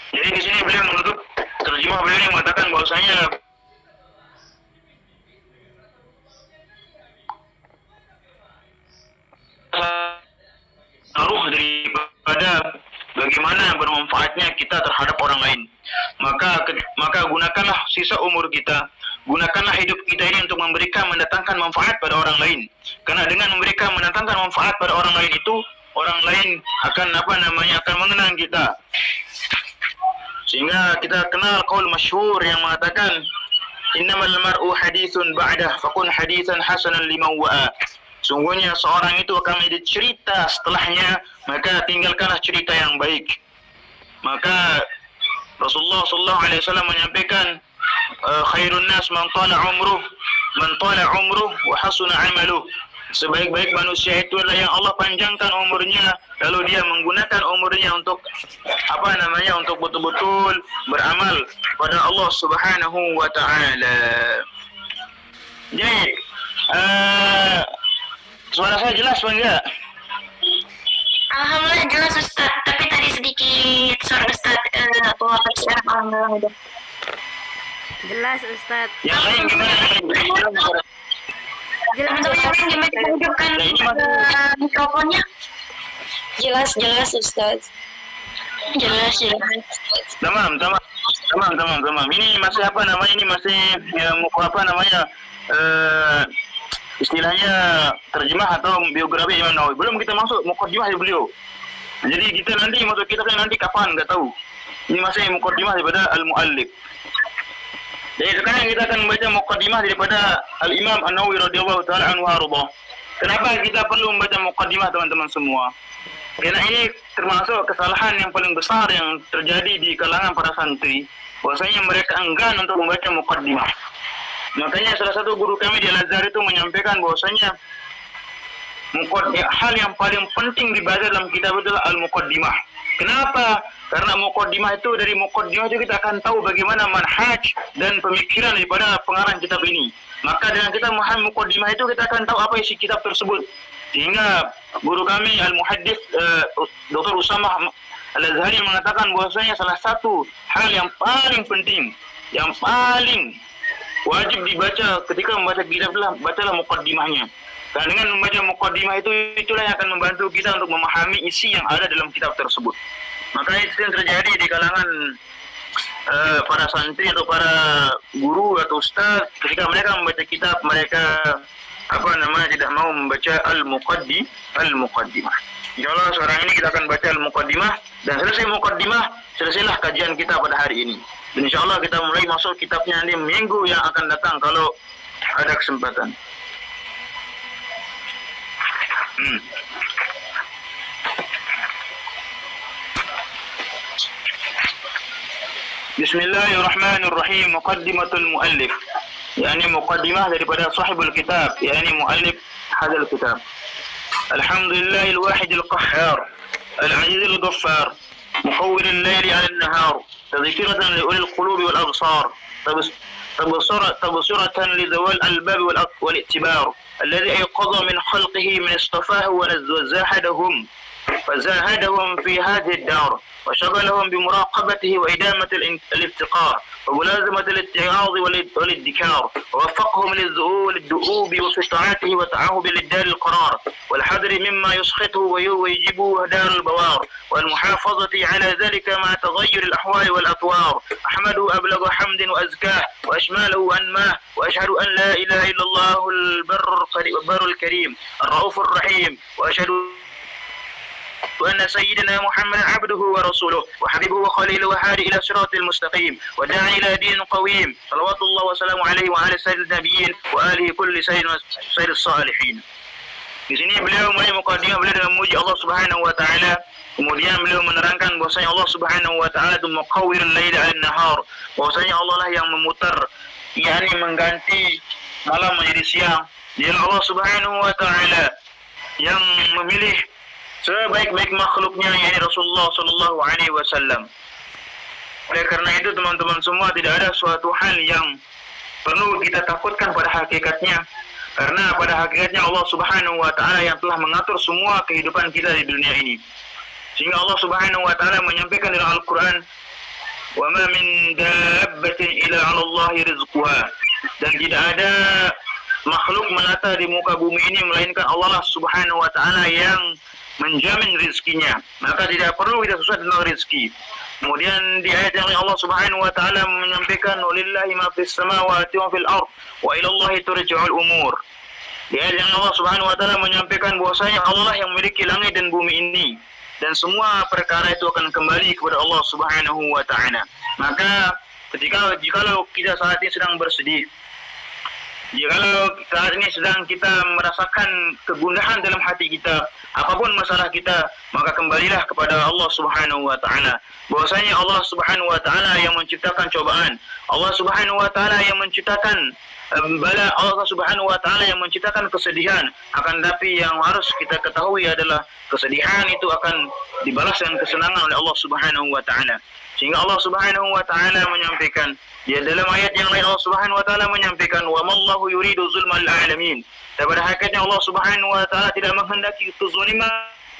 Jadi di sini beliau menutup terjemah beliau yang mengatakan bahwasanya taruh daripada bagaimana bermanfaatnya kita terhadap orang lain. Maka gunakanlah sisa umur kita, gunakanlah hidup kita ini untuk mendatangkan manfaat pada orang lain. Karena dengan mendatangkan manfaat pada orang lain itu, orang lain akan akan mengenang kita. Sehingga kita kenal qaul masyhur yang mengatakan innamal mar'u haditsun ba'dah fakun haditsan hasanan liman wa'a. Sungguhnya seorang itu akan menjadi cerita setelahnya, maka tinggalkanlah cerita yang baik. Maka Rasulullah sallallahu alaihi wasallam menyampaikan khairun nas man tala umruh wa hasuna amaluh. Sebaik-baik manusia itu adalah yang Allah panjangkan umurnya, lalu dia menggunakan umurnya untuk untuk betul-betul beramal pada Allah Subhanahu wa taala. Jadi suara saya jelas enggak? Alhamdulillah jelas Ustaz, tapi tadi sedikit suara Ustaz alhamdulillah udah. Jelas Ustaz. Yang lain gimana? Jelas gimana hidupkan mikrofonnya? Jelas Ustaz. Jelas. Tamam. Ini masih Ini masih istilahnya terjemah atau biografi Imam Nawawi. Belum kita masuk mukadimah beliau. Jadi kita nanti masuk kitabnya nanti kapan enggak tahu. Ini masih mukadimah daripada al-muallif. Jadi sekarang kita akan membaca muqaddimah daripada Al-Imam An-Nawawi radhiyallahu taala anhu warḍah. Kenapa kita perlu membaca muqaddimah teman-teman semua? Karena ini termasuk kesalahan yang paling besar yang terjadi di kalangan para santri. Bahwasanya mereka enggan untuk membaca muqaddimah. Makanya salah satu guru kami di Al-Azhar itu menyampaikan bahwasanya hal yang paling penting dibaca dalam kitab itu adalah al-muqaddimah. Kenapa? Karena muqaddimah itu, dari muqaddimah itu kita akan tahu bagaimana manhaj dan pemikiran daripada pengarang kitab ini. Maka dengan kita memahami muqaddimah itu kita akan tahu apa isi kitab tersebut. Sehingga guru kami al-muhaddits Dr. Usamah Al-Azhari mengatakan bahwasanya salah satu hal yang paling penting, yang paling wajib dibaca ketika membaca kitab adalah bacalah muqaddimahnya. Karena dengan membaca muqaddimah itulah yang akan membantu kita untuk memahami isi yang ada dalam kitab tersebut. Maka itu yang terjadi di kalangan para santri atau para guru atau ustaz, ketika mereka membaca kitab, mereka tidak mau membaca al-muqaddimah. Insyaallah sekarang ini kita akan baca al-muqaddimah, dan selesai muqaddimah, selesailah kajian kita pada hari ini. Dan insyaallah kita mulai masuk kitabnya di minggu yang akan datang kalau ada kesempatan. Bismillahirrahmanirrahim. Muqaddimatul muallif, yakni muqaddimah daripada sahibul kitab, yakni muallif hadzal kitab. Alhamdulillahil wahidil qahhar, al-'azizil ghaffar, muqawwiril laili 'alan nahar, tadhkiratan li ulil qulubi wal absar, tabsiratan li zawal albab wal i'tibar, alladhi ayqadha min khalqihi min istafahu wa zahadahum فزاهدهم في هذه الدار وشغلهم بمراقبته وإدامة الافتقار وملازمة الاتعاظ والادكار ووفقهم للدؤوب وفي طاعته وتعهب للدار القرار والحذر مما يسخطه ويجبه دار البوار والمحافظة على ذلك مع تغير الأحوال والأطوار. أحمده أبلغ حمد وأزكاه وأشماله أنماه وأشهد أن لا إله إلا الله البر الكريم الرؤوف الرحيم وأشهد وأن سيدنا محمد عبده ورسوله وحبيبه وخليله وهادي إلى صراط المستقيم وداعي إلى دين قويم صلوات الله وسلامه عليه وعلى سيد النبيين وآله كل سيد الصالحين. Di sini beliau mulai muqaddimah beliau dengan memuji Allah Subhanahu wa taala. Kemudian beliau menerangkan bahwasanya Allah Subhanahu wa taala itu muqawwirul laili 'alan nahar. Bahwasanya Allah lah yang memutar, yakni mengganti malam menjadi siang. Dia Allah Subhanahu wa taala yang memilih sebaik-baik makhluknya, yakni Rasulullah sallallahu alaihi wasallam. Oleh karena itu teman-teman semua, tidak ada suatu hal yang perlu kita takutkan pada hakikatnya, karena pada hakikatnya Allah Subhanahu wa taala yang telah mengatur semua kehidupan kita di dunia ini. Sehingga Allah Subhanahu wa taala menyampaikan dalam Al-Qur'an, "Wa ma min dabbatin illa 'ala Allahi rizquha." Dan tidak ada makhluk melata di muka bumi ini melainkan Allah Subhanahu wa taala yang menjamin rizkinya. Maka tidak perlu kita susah tentang rizki. Kemudian di ayat yang lain Allah Subhanahu wa taala menyampaikan, "Walillahi ma fis samawati wa fil ard wa ila Allahi turja'ul umur." Di ayat yang Allah Subhanahu wa taala menyampaikan bahwasanya Allah yang memiliki langit dan bumi ini, dan semua perkara itu akan kembali kepada Allah Subhanahu wa taala. Maka jikalau kita saat ini sedang bersedih, jikalau saat ini sedang kita merasakan kegundahan dalam hati kita, apapun masalah kita, maka kembalilah kepada Allah Subhanahu wa taala. Bahwasanya Allah Subhanahu wa taala yang menciptakan cobaan, Allah Subhanahu wa taala yang menciptakan bala, Allah Subhanahu wa taala yang menciptakan kesedihan. Akan tapi yang harus kita ketahui adalah kesedihan itu akan dibalas dengan kesenangan oleh Allah Subhanahu wa taala. Sehingga Allah Subhanahu wa taala menyampaikan, ya dalam ayat yang lain Allah Subhanahu wa taala menyampaikan, "Wa mallahu yuridu zulmal alamin." Dan pada hakikatnya Allah Subhanahu wa taala tidak menghendaki kezaliman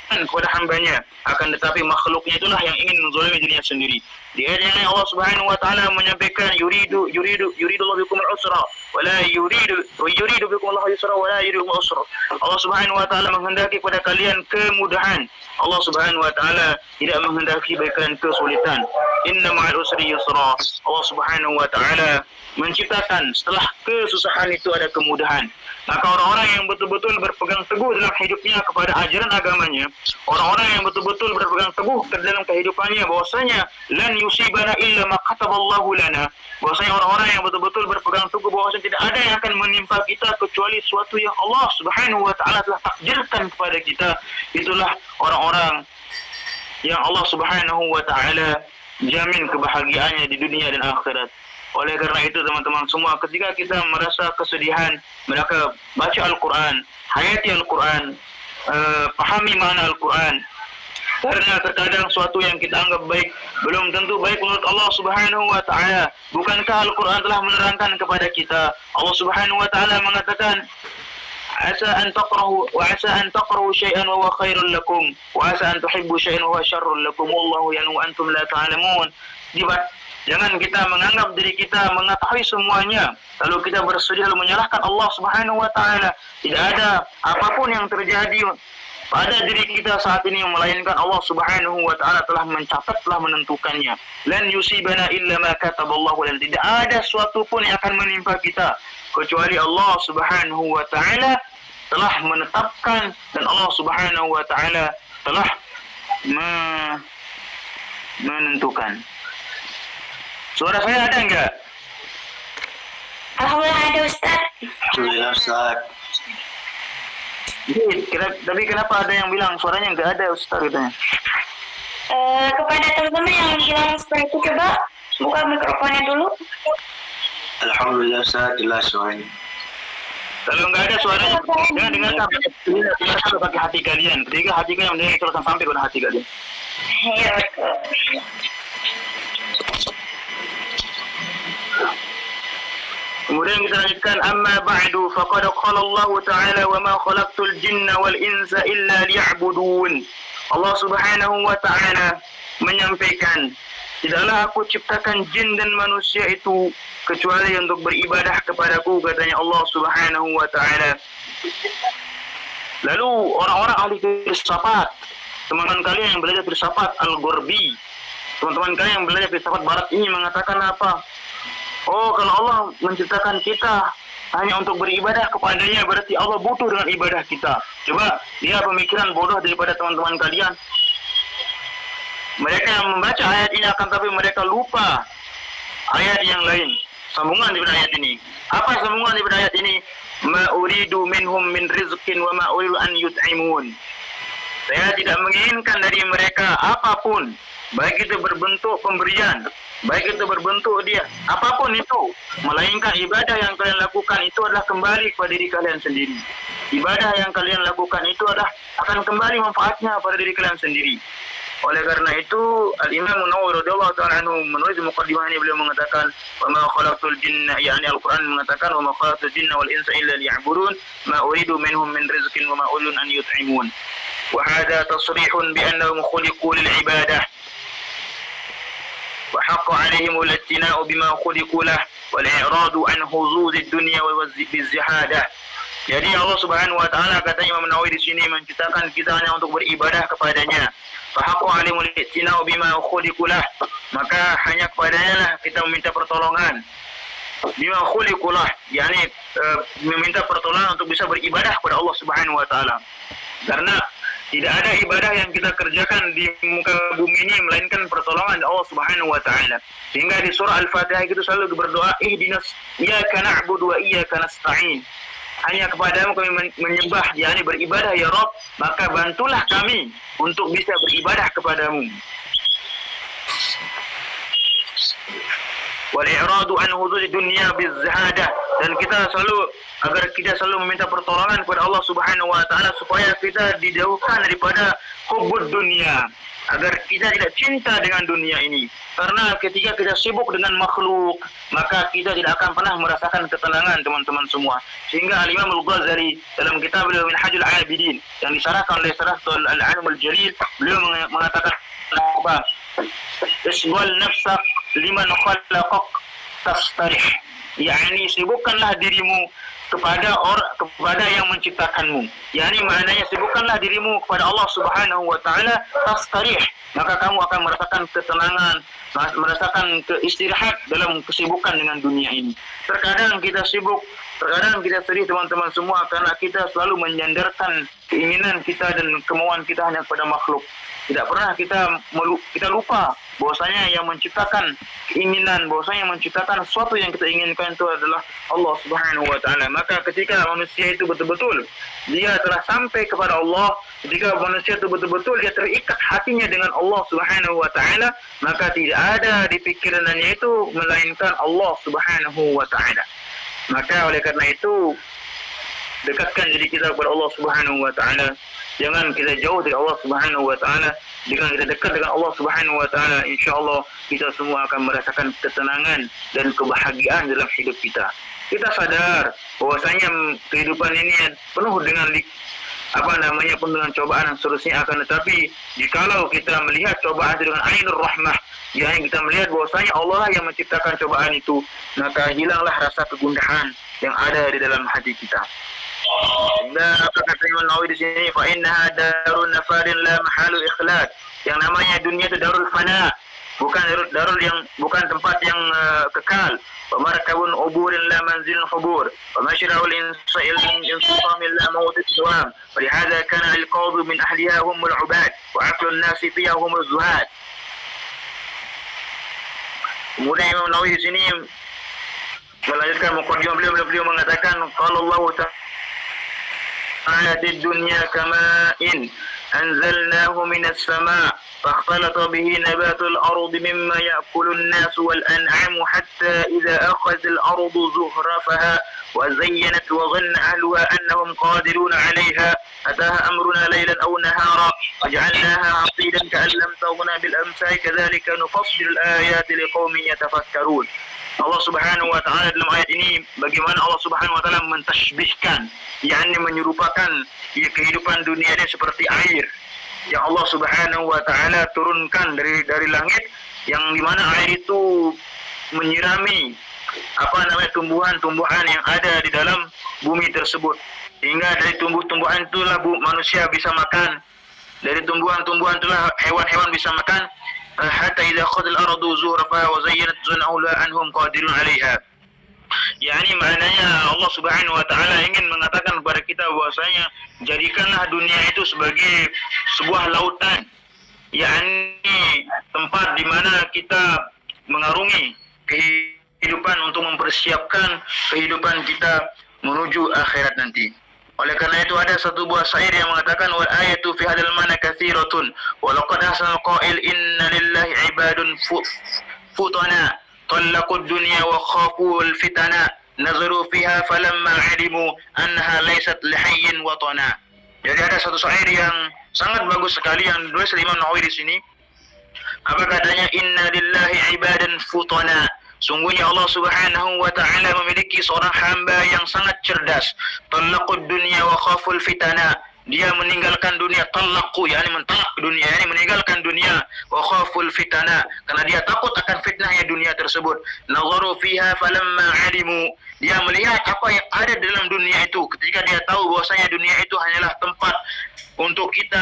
kepada hambanya, akan tetapi makhluknya itulah yang ingin menzalimi dirinya sendiri. Di ayat yang lain Allah Subhanahu wa taala menyampaikan, yuridu Allah bikum al-usra wa la yuridu bikum Allah yusra wa la yuridu al-usra. Allah Subhanahu wa taala menghendaki pada kalian kemudahan. Allah Subhanahu wa taala tidak menghendaki bagi kalian kesulitan. Inna ma'al usri yusra. Allah Subhanahu wa taala menciptakan setelah kesusahan itu ada kemudahan. Maka orang-orang yang betul-betul berpegang teguh dalam hidupnya kepada ajaran agamanya, orang-orang yang betul-betul berpegang teguh dalam kehidupannya bahwasanya lan yusibana illa ma kataballahu lana. Bahwasanya orang-orang yang betul-betul berpegang teguh bahwasanya tidak ada yang akan menimpa kita kecuali sesuatu yang Allah Subhanahu wa taala telah takdirkan kepada kita. Itulah orang-orang yang Allah Subhanahu wa taala jamin kebahagiaannya di dunia dan akhirat. Oleh karena itu teman-teman semua, ketika kita merasa kesedihan, maka baca Al-Quran, hayati Al-Quran, pahami makna Al-Quran. Karena terkadang suatu yang kita anggap baik belum tentu baik menurut Allah Subhanahu wa taala. Bukankah Al-Quran telah menerangkan kepada kita? Allah Subhanahu wa taala mengatakan, asa an taqrahu wa asa an taqrahu syai'an wa huwa khairul lakum wa asa an tuhibbu syai'an wa huwa syarrul lakum wallahu ya'lamu wa antum la ta'lamun. Jangan kita menganggap diri kita mengetahui semuanya lalu kita bersedih lalu menyalahkan Allah Subhanahu wa taala. Tidak ada apapun yang terjadi pada diri kita saat ini melainkan Allah Subhanahu wa taala telah mencatat, telah menentukannya. Lan yusibana illa ma kataballahu lana. Tidak ada suatu pun yang akan menimpa kita kecuali Allah Subhanahu wa taala telah menetapkan dan Allah Subhanahu wa taala telah menentukan. Suara saya ada enggak? Alhamdulillah ada Ustaz. Alhamdulillah Ustaz. Tapi kenapa ada yang bilang suaranya enggak ada Ustaz katanya? Kepada teman-teman yang bilang seperti itu, coba buka mikrofonnya dulu. Alhamdulillah Ustaz, jelas suaranya. Kalau enggak ada suaranya, jangan dengarkan pakai hati kalian. Ketika hati kalian mendengar itu akan sampai kepada hati kalian. Iya betul. Kemudian kita lanjutkan, amma ba'du faqad qala Allah Ta'ala wa ma khalaqtul jinna wal insa illa liya'budun. Allah Subhanahu wa taala menyampaikan, tidaklah aku ciptakan jin dan manusia itu kecuali untuk beribadah kepadaku, katanya Allah Subhanahu wa taala. Lalu orang-orang ahli filsafat, teman-teman kalian yang belajar filsafat Al-Ghurbi, teman-teman kalian yang belajar filsafat barat ini mengatakan apa? Oh, kalau Allah menciptakan kita hanya untuk beribadah kepadanya, berarti Allah butuh dengan ibadah kita. Coba, dia pemikiran bodoh daripada teman-teman kalian. Mereka yang membaca ayat ini akan tapi mereka lupa ayat yang lain. Sambungan daripada ayat ini. Apa sambungan daripada ayat ini? Ma uridu minhum min rizqin wa ma uridu an yut'imun. Saya tidak menginginkan dari mereka apapun, baik itu berbentuk pemberian, baik itu berbentuk dia, apapun itu, melainkan ibadah yang kalian lakukan itu adalah kembali kepada diri kalian sendiri. Ibadah yang kalian lakukan itu adalah akan kembali manfaatnya pada diri kalian sendiri. Oleh karena itu, Al-Imam Nawawi radhiyallahu ta'ala anhu menulis muqaddimah ini, beliau mengatakan, wa ma khalaqtul jinna, yakni Al-Quran mengatakan, wa ma khalaqtul jinna wal insa illa liya'budun, ma uridu minhum min rizqin wa ma uridu an yut'imun. Wa hadha tasrihun bi annahum khuliqu lil ibadah. وحق عليهم الاجتناء بما خلقوا له والإعراض عن حظوظ الدنيا والزهادة. Jadi Allah Subhanahu wa taala katanya Imam Nawawi di sini menciptakan kita hanya untuk beribadah kepadanya. Fahaqqa alimul i'tina'u bima khuliqu lah. Maka hanya kepadanya lah kita meminta pertolongan. Bima khuliqu lah, yakni meminta pertolongan untuk bisa beribadah kepada Allah Subhanahu wa taala. Karena tidak ada ibadah yang kita kerjakan di muka bumi ini melainkan pertolongan Allah Subhanahu wa taala. Sehingga di surah Al-Fatihah itu selalu berdoa, ihdinas iyyaka na'budu wa iyyaka nasta'in. Hanya kepadamu kami menyembah, yakni beribadah ya Rabb, maka bantulah kami untuk bisa beribadah kepadamu. Wal i'radu an hudud dunya bizhadah, dan kita selalu agar kita selalu meminta pertolongan kepada Allah Subhanahu wa taala supaya kita dijauhkan daripada hubbud dunia, agar kita tidak cinta dengan dunia ini. Karena ketika kita sibuk dengan makhluk, maka kita tidak akan pernah merasakan ketenangan, teman-teman semua. Sehingga Al-Imam Al-Ghazali dalam kitab beliau Minhajul Abidin yang disarahkan oleh Syaratul Al-Alim Al-Jalil, beliau mengatakan apa? Isbal nafsak liman khalaqak tastarih. yakni sibukkanlah dirimu kepada yang menciptakanmu. Yakni maknanya sibukkanlah dirimu kepada Allah Subhanahu wa taala, tastarih, maka kamu akan merasakan ketenangan, merasakan keistirahat dalam kesibukan dengan dunia ini. Terkadang kita sibuk, terkadang kita sedih teman-teman semua karena kita selalu menyandarkan keinginan kita dan kemauan kita hanya kepada makhluk. Tidak pernah kita lupa bahwasanya yang menciptakan keinginan, bahwasanya yang menciptakan sesuatu yang kita inginkan itu adalah Allah Subhanahu wa taala. Maka ketika manusia itu betul-betul dia telah sampai kepada Allah, ketika manusia itu betul-betul dia terikat hatinya dengan Allah Subhanahu wa taala, maka tidak ada di pikirannya itu melainkan Allah Subhanahu wa taala. Maka oleh karena itu dekatkan diri kita kepada Allah Subhanahu wa taala. Jangan kita jauh dari Allah Subhanahu wa taala. Dengan kita dekat dengan Allah Subhanahu wa taala, insyaallah kita semua akan merasakan ketenangan dan kebahagiaan dalam hidup kita. Kita sadar bahwasanya kehidupan ini penuh dengan penuh dengan cobaan dan seterusnya, akan tetapi jikalau kita melihat cobaan itu dengan ainur rahmah, yang kita melihat bahwasanya Allah yang menciptakan cobaan itu, maka hilanglah rasa kegundahan yang ada di dalam hati kita. Sehingga apa kata Imam Nawawi di sini, fa innaha darun nafadin la mahalu ikhlad. Yang namanya dunia itu darul fana, bukan tempat yang kekal. Wa markabun uburin la manzilun hubur. Wa mashra'ul insam la mawt al-dawam. Wa lihadha kana al-qawd min ahliha hum al-ubad wa aqlu an-nas fiha hum az-zuhad. Kemudian Imam Nawawi di sini melanjutkan muqaddimah beliau mengatakan, qala Allah ta'ala ad-dunya kama'in anzalnahu minas sama' فاختلط به نبات الأرض مما يأكل الناس والأنعام حتى إذا أخذ الأرض زخرفها وزينت وظن أهلها أنهم قادرون عليها أتاها أمرنا ليلا أو نهارا وجعلناها حصيدا كأن لم تغن بالأمثال كذلك نفصل الآيات لقوم يتفكرون. Allah Subhanahu wa taala dalam ayat ini, bagaimana Allah Subhanahu wa taala mentashbihkan, yakni menyerupakan kehidupan dunia ini seperti air yang Allah Subhanahu wa taala turunkan dari langit, yang dimana air itu menyirami tumbuhan-tumbuhan yang ada di dalam bumi tersebut, hingga dari tumbuh-tumbuhan itulah manusia bisa makan, dari tumbuhan-tumbuhan itulah hewan-hewan bisa makan, hatta idza akhadha al-ardu zuhrafaha wa zayyanat zunahula anhum qadirun 'alaiha. Yani maknanya Allah Subhanahu wa taala ingin mengatakan kepada kita bahwasanya jadikanlah dunia itu sebagai sebuah lautan, yakni tempat di mana kita mengarungi kehidupan untuk mempersiapkan kehidupan kita menuju akhirat nanti. Oleh karena itu ada satu buah syair yang mengatakan, wal ayatu fi hadal mana katsiratun wa laqad ahsana qail inna lillahi ibadun futana talaqud dunya wa khaful fitana nazaru fiha falamma alimu annaha laysat lihayyin watana. Jadi ada satu syair yang sangat bagus sekali yang ditulis oleh Imam Nawawi di sini. Apa katanya? Inna lillahi ibadan futana. Sungguhnya Allah Subhanahu wa taala memiliki seorang hamba yang sangat cerdas. Talaqud dunya wa khaful fitana. Dia meninggalkan dunia, talaqu yakni mentalak dunia, yakni meninggalkan dunia, wa khaful fitana, karena dia takut akan fitnahnya dunia tersebut. Nazaru fiha falamma alimu. Dia melihat apa yang ada dalam dunia itu, ketika dia tahu bahwasanya dunia itu hanyalah tempat untuk kita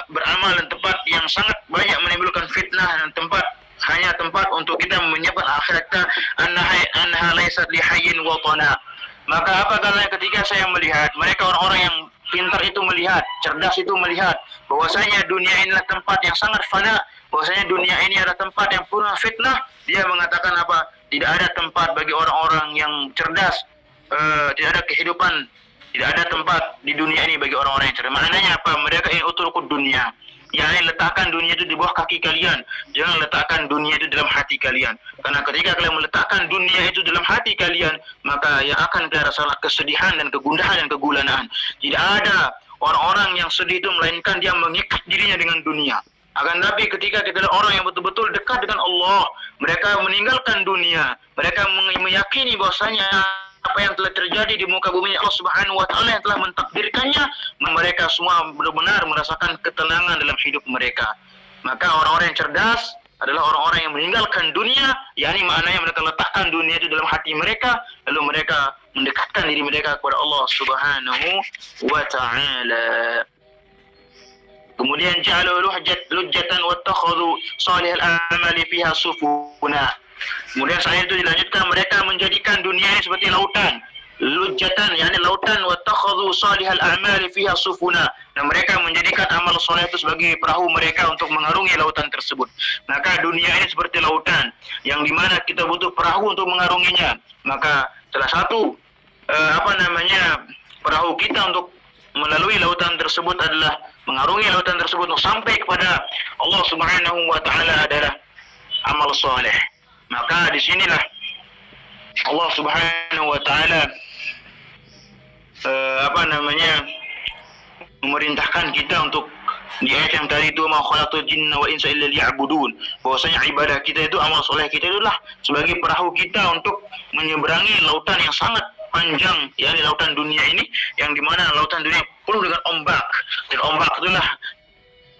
beramal dan tempat yang sangat banyak menimbulkan fitnah, dan hanya tempat untuk kita menyiapkan akhirat kita, annaha laysat lihayyin watana. Maka apa katanya ketika saya melihat mereka orang-orang yang pintar itu melihat, cerdas itu melihat bahwasanya dunia inilah tempat yang sangat fana, bahwasanya dunia ini adalah tempat yang penuh fitnah, dia mengatakan apa? Tidak ada tempat bagi orang-orang yang cerdas, tidak ada kehidupan, tidak ada tempat di dunia ini bagi orang-orang yang cerdas. Maknanya apa? Mereka ingin utrukut dunia, yakni letakkan dunia itu di bawah kaki kalian, jangan letakkan dunia itu dalam hati kalian. Karena ketika kalian meletakkan dunia itu dalam hati kalian, maka yang akan kalian rasakan kesedihan dan kegundahan dan kegulanaan. Tidak ada orang-orang yang sedih itu melainkan dia mengikat dirinya dengan dunia. Akan tapi ketika kita adalah orang yang betul-betul dekat dengan Allah, mereka meninggalkan dunia, mereka meyakini bahwasanya apa yang telah terjadi di muka bumi Allah Subhanahu wa taala yang telah mentakdirkannya, mereka semua benar-benar merasakan ketenangan dalam hidup mereka. Maka orang-orang yang cerdas adalah orang-orang yang meninggalkan dunia, yakni maknanya mereka letakkan dunia itu dalam hati mereka, lalu mereka mendekatkan diri mereka kepada Allah Subhanahu wa taala. Kemudian ja'alu lujjatan wattakhadhu salihal a'mali fiha sufuna. Kemudian saya itu dilanjutkan, mereka menjadikan dunia ini seperti lautan. Lujjatan, yakni lautan wattakhadhu salihal a'mali fiha sufuna, dan mereka menjadikan amal soleh itu sebagai perahu mereka untuk mengarungi lautan tersebut. Maka dunia ini seperti lautan yang dimana kita butuh perahu untuk mengarunginya. Maka salah satu perahu kita untuk melalui lautan tersebut adalah mengarungi lautan tersebut untuk sampai kepada Allah Subhanahu wa taala adalah amal soleh. Maka disinilah Allah Subhanahu wa taala memerintahkan kita untuk di ayat yang tadi itu ma khalaqtul jinna wa insa illa liya'budun, bahwasanya ibadah kita itu, amal soleh kita itulah sebagai perahu kita untuk menyeberangi lautan yang sangat panjang, yakni lautan dunia ini, yang dimana lautan dunia penuh dengan ombak, dan ombak itulah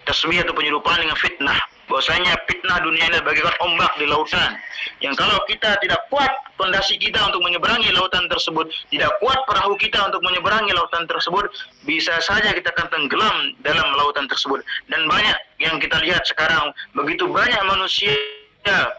tasbih atau penyerupaan dengan fitnah, bahwasanya fitnah dunia ini bagaikan ombak di lautan, yang kalau kita tidak kuat fondasi kita untuk menyeberangi lautan tersebut, tidak kuat perahu kita untuk menyeberangi lautan tersebut, bisa saja kita akan tenggelam dalam lautan tersebut. Dan banyak yang kita lihat sekarang, begitu banyak manusia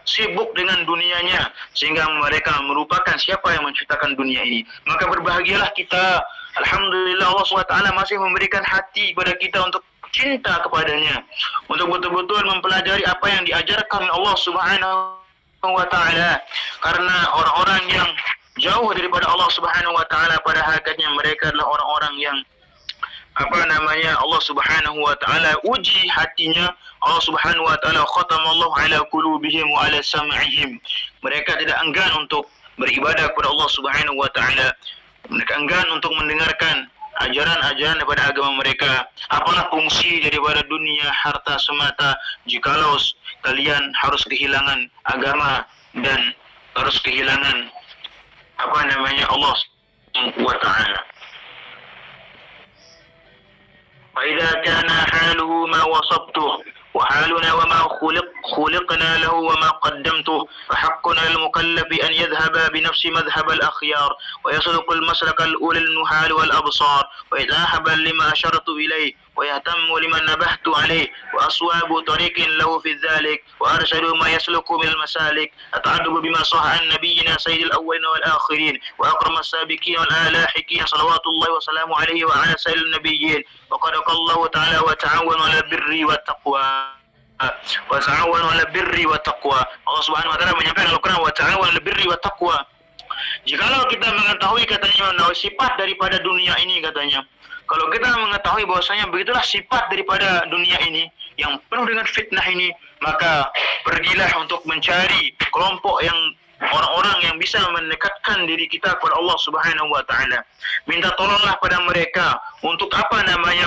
sibuk dengan dunianya sehingga mereka melupakan siapa yang menciptakan dunia ini. Maka berbahagialah kita, alhamdulillah Allah SWT masih memberikan hati kepada kita untuk cinta kepadanya, untuk betul-betul mempelajari apa yang diajarkan Allah Subhanahu wa taala. Karena orang-orang yang jauh daripada Allah Subhanahu wa taala pada hakikatnya mereka adalah orang-orang yang Allah Subhanahu wa taala uji hatinya. Allah Subhanahu wa taala khatamallahu ala qulubihim wa ala sam'ihim. Mereka tidak enggan untuk beribadah kepada Allah Subhanahu wa taala. Mereka enggan untuk mendengarkan ajaran-ajaran daripada agama mereka. Apalah fungsi daripada dunia harta semata jikalau kalian harus kehilangan agama dan harus kehilangan Allah Subhanahu wa taala. فإذا كان حاله ما وصفته وحالنا وما خلقنا له وما قدمته فحقنا المكلف أن يذهب بنفس مذهب الأخيار ويسلك المسلك الأولى النحال والأبصار ويتاحب لما أشرت إليه ويهتم لمن نبهت عليه وأصواب طريق له في ذلك وأرشد ما يسلك من المسالك أتعدب بما صح عن نبينا سيد الأولين والآخرين وأكرم السابقين والآلاحقين صلوات الله وسلامه عليه وعلى سائر النبيين وقد قال الله تعالى وتعاونوا على البر والتقوى وتعاونوا على البر والتقوى. Allah Subhanahu wa taala menyampaikan Al-Qur'an wa ta'awanul birri wat taqwa. Jikalau kita mengetahui katanya sifat daripada dunia ini katanya, kalau kita mengetahui bahwasanya begitulah sifat daripada dunia ini yang penuh dengan fitnah ini, maka pergilah untuk mencari kelompok yang orang-orang yang bisa mendekatkan diri kita kepada Allah Subhanahu wa taala. Minta tolonglah pada mereka untuk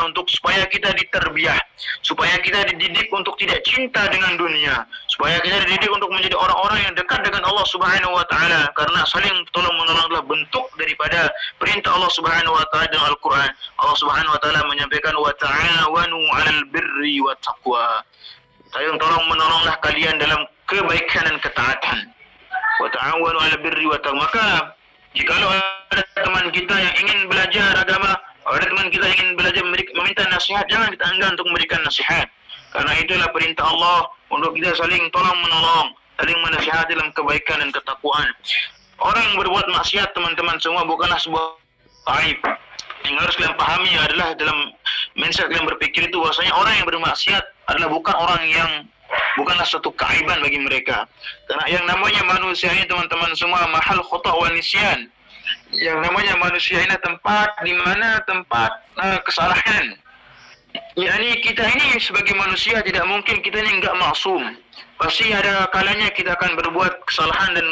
untuk supaya kita diterbiah, supaya kita dididik untuk tidak cinta dengan dunia, supaya kita dididik untuk menjadi orang-orang yang dekat dengan Allah Subhanahu wa taala, karena saling tolong-menolong adalah bentuk daripada perintah Allah Subhanahu wa taala dalam Al-Qur'an. Allah Subhanahu wa taala menyampaikan wa ta'awanu 'alal birri wat taqwa. Saling tolong-menolonglah kalian dalam kebaikan dan ketaatan. Wa ta'awanu 'alal birri wat taqwa. Maka jikalau ada teman kita yang ingin belajar agama, ada teman kita yang ingin belajar meminta nasihat, jangan kita enggan untuk memberikan nasihat. Karena itulah perintah Allah untuk kita saling tolong-menolong, saling menasihati dalam kebaikan dan ketakwaan. Orang yang berbuat maksiat teman-teman semua bukanlah sebuah aib. Yang harus kalian pahami adalah dalam mindset kalian berpikir itu bahwasanya orang yang bermaksiat adalah bukanlah suatu keaiban bagi mereka. Karena yang namanya manusia ini teman-teman semua mahal khata' wa nisyan. Yang namanya manusia ini tempat kesalahan. yakni kita ini sebagai manusia tidak mungkin kita ini enggak maksum. Pasti ada kalanya kita akan berbuat kesalahan dan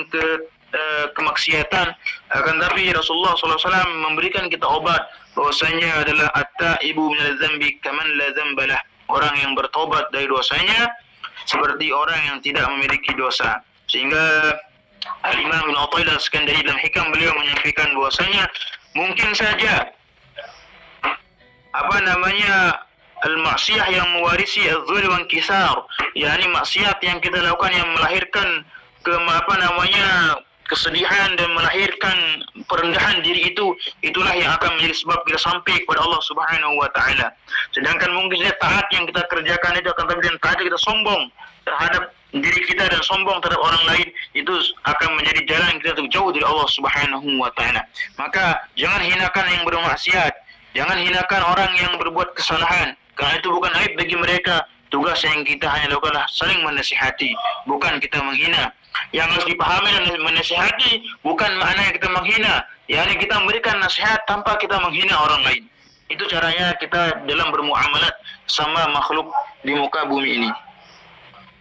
kemaksiatan. Akan tapi Rasulullah SAW memberikan kita obat bahwasanya adalah at-taibu minal dzambi kaman la dzambalah. Orang yang bertobat dari dosanya seperti orang yang tidak memiliki dosa. Sehingga Al-Imam Ibn Athaillah Al-Iskandari dalam hikam beliau menyampaikan bahwasanya mungkin saja al-maksiyah yang mewarisi az-zulm wa inkisar, yakni maksiat yang kita lakukan yang melahirkan kesedihan dan melahirkan perendahan diri itu, itulah yang akan menjadi sebab kita sampai kepada Allah Subhanahu wa taala. Sedangkan mungkin saja taat yang kita kerjakan itu akan tapi taat kita sombong terhadap diri kita dan sombong terhadap orang lain, itu akan menjadi jalan kita untuk jauh dari Allah Subhanahu wa taala. Maka jangan hinakan yang bermaksiat, jangan hinakan orang yang berbuat kesalahan, karena itu bukan aib bagi mereka. Tugas yang kita hanya lakukanlah saling menasihati, bukan kita menghina. Yang harus dipahami dan menasihati bukan maknanya kita menghina, yakni kita memberikan nasihat tanpa kita menghina orang lain. Itu caranya kita dalam bermuamalat sama makhluk di muka bumi ini.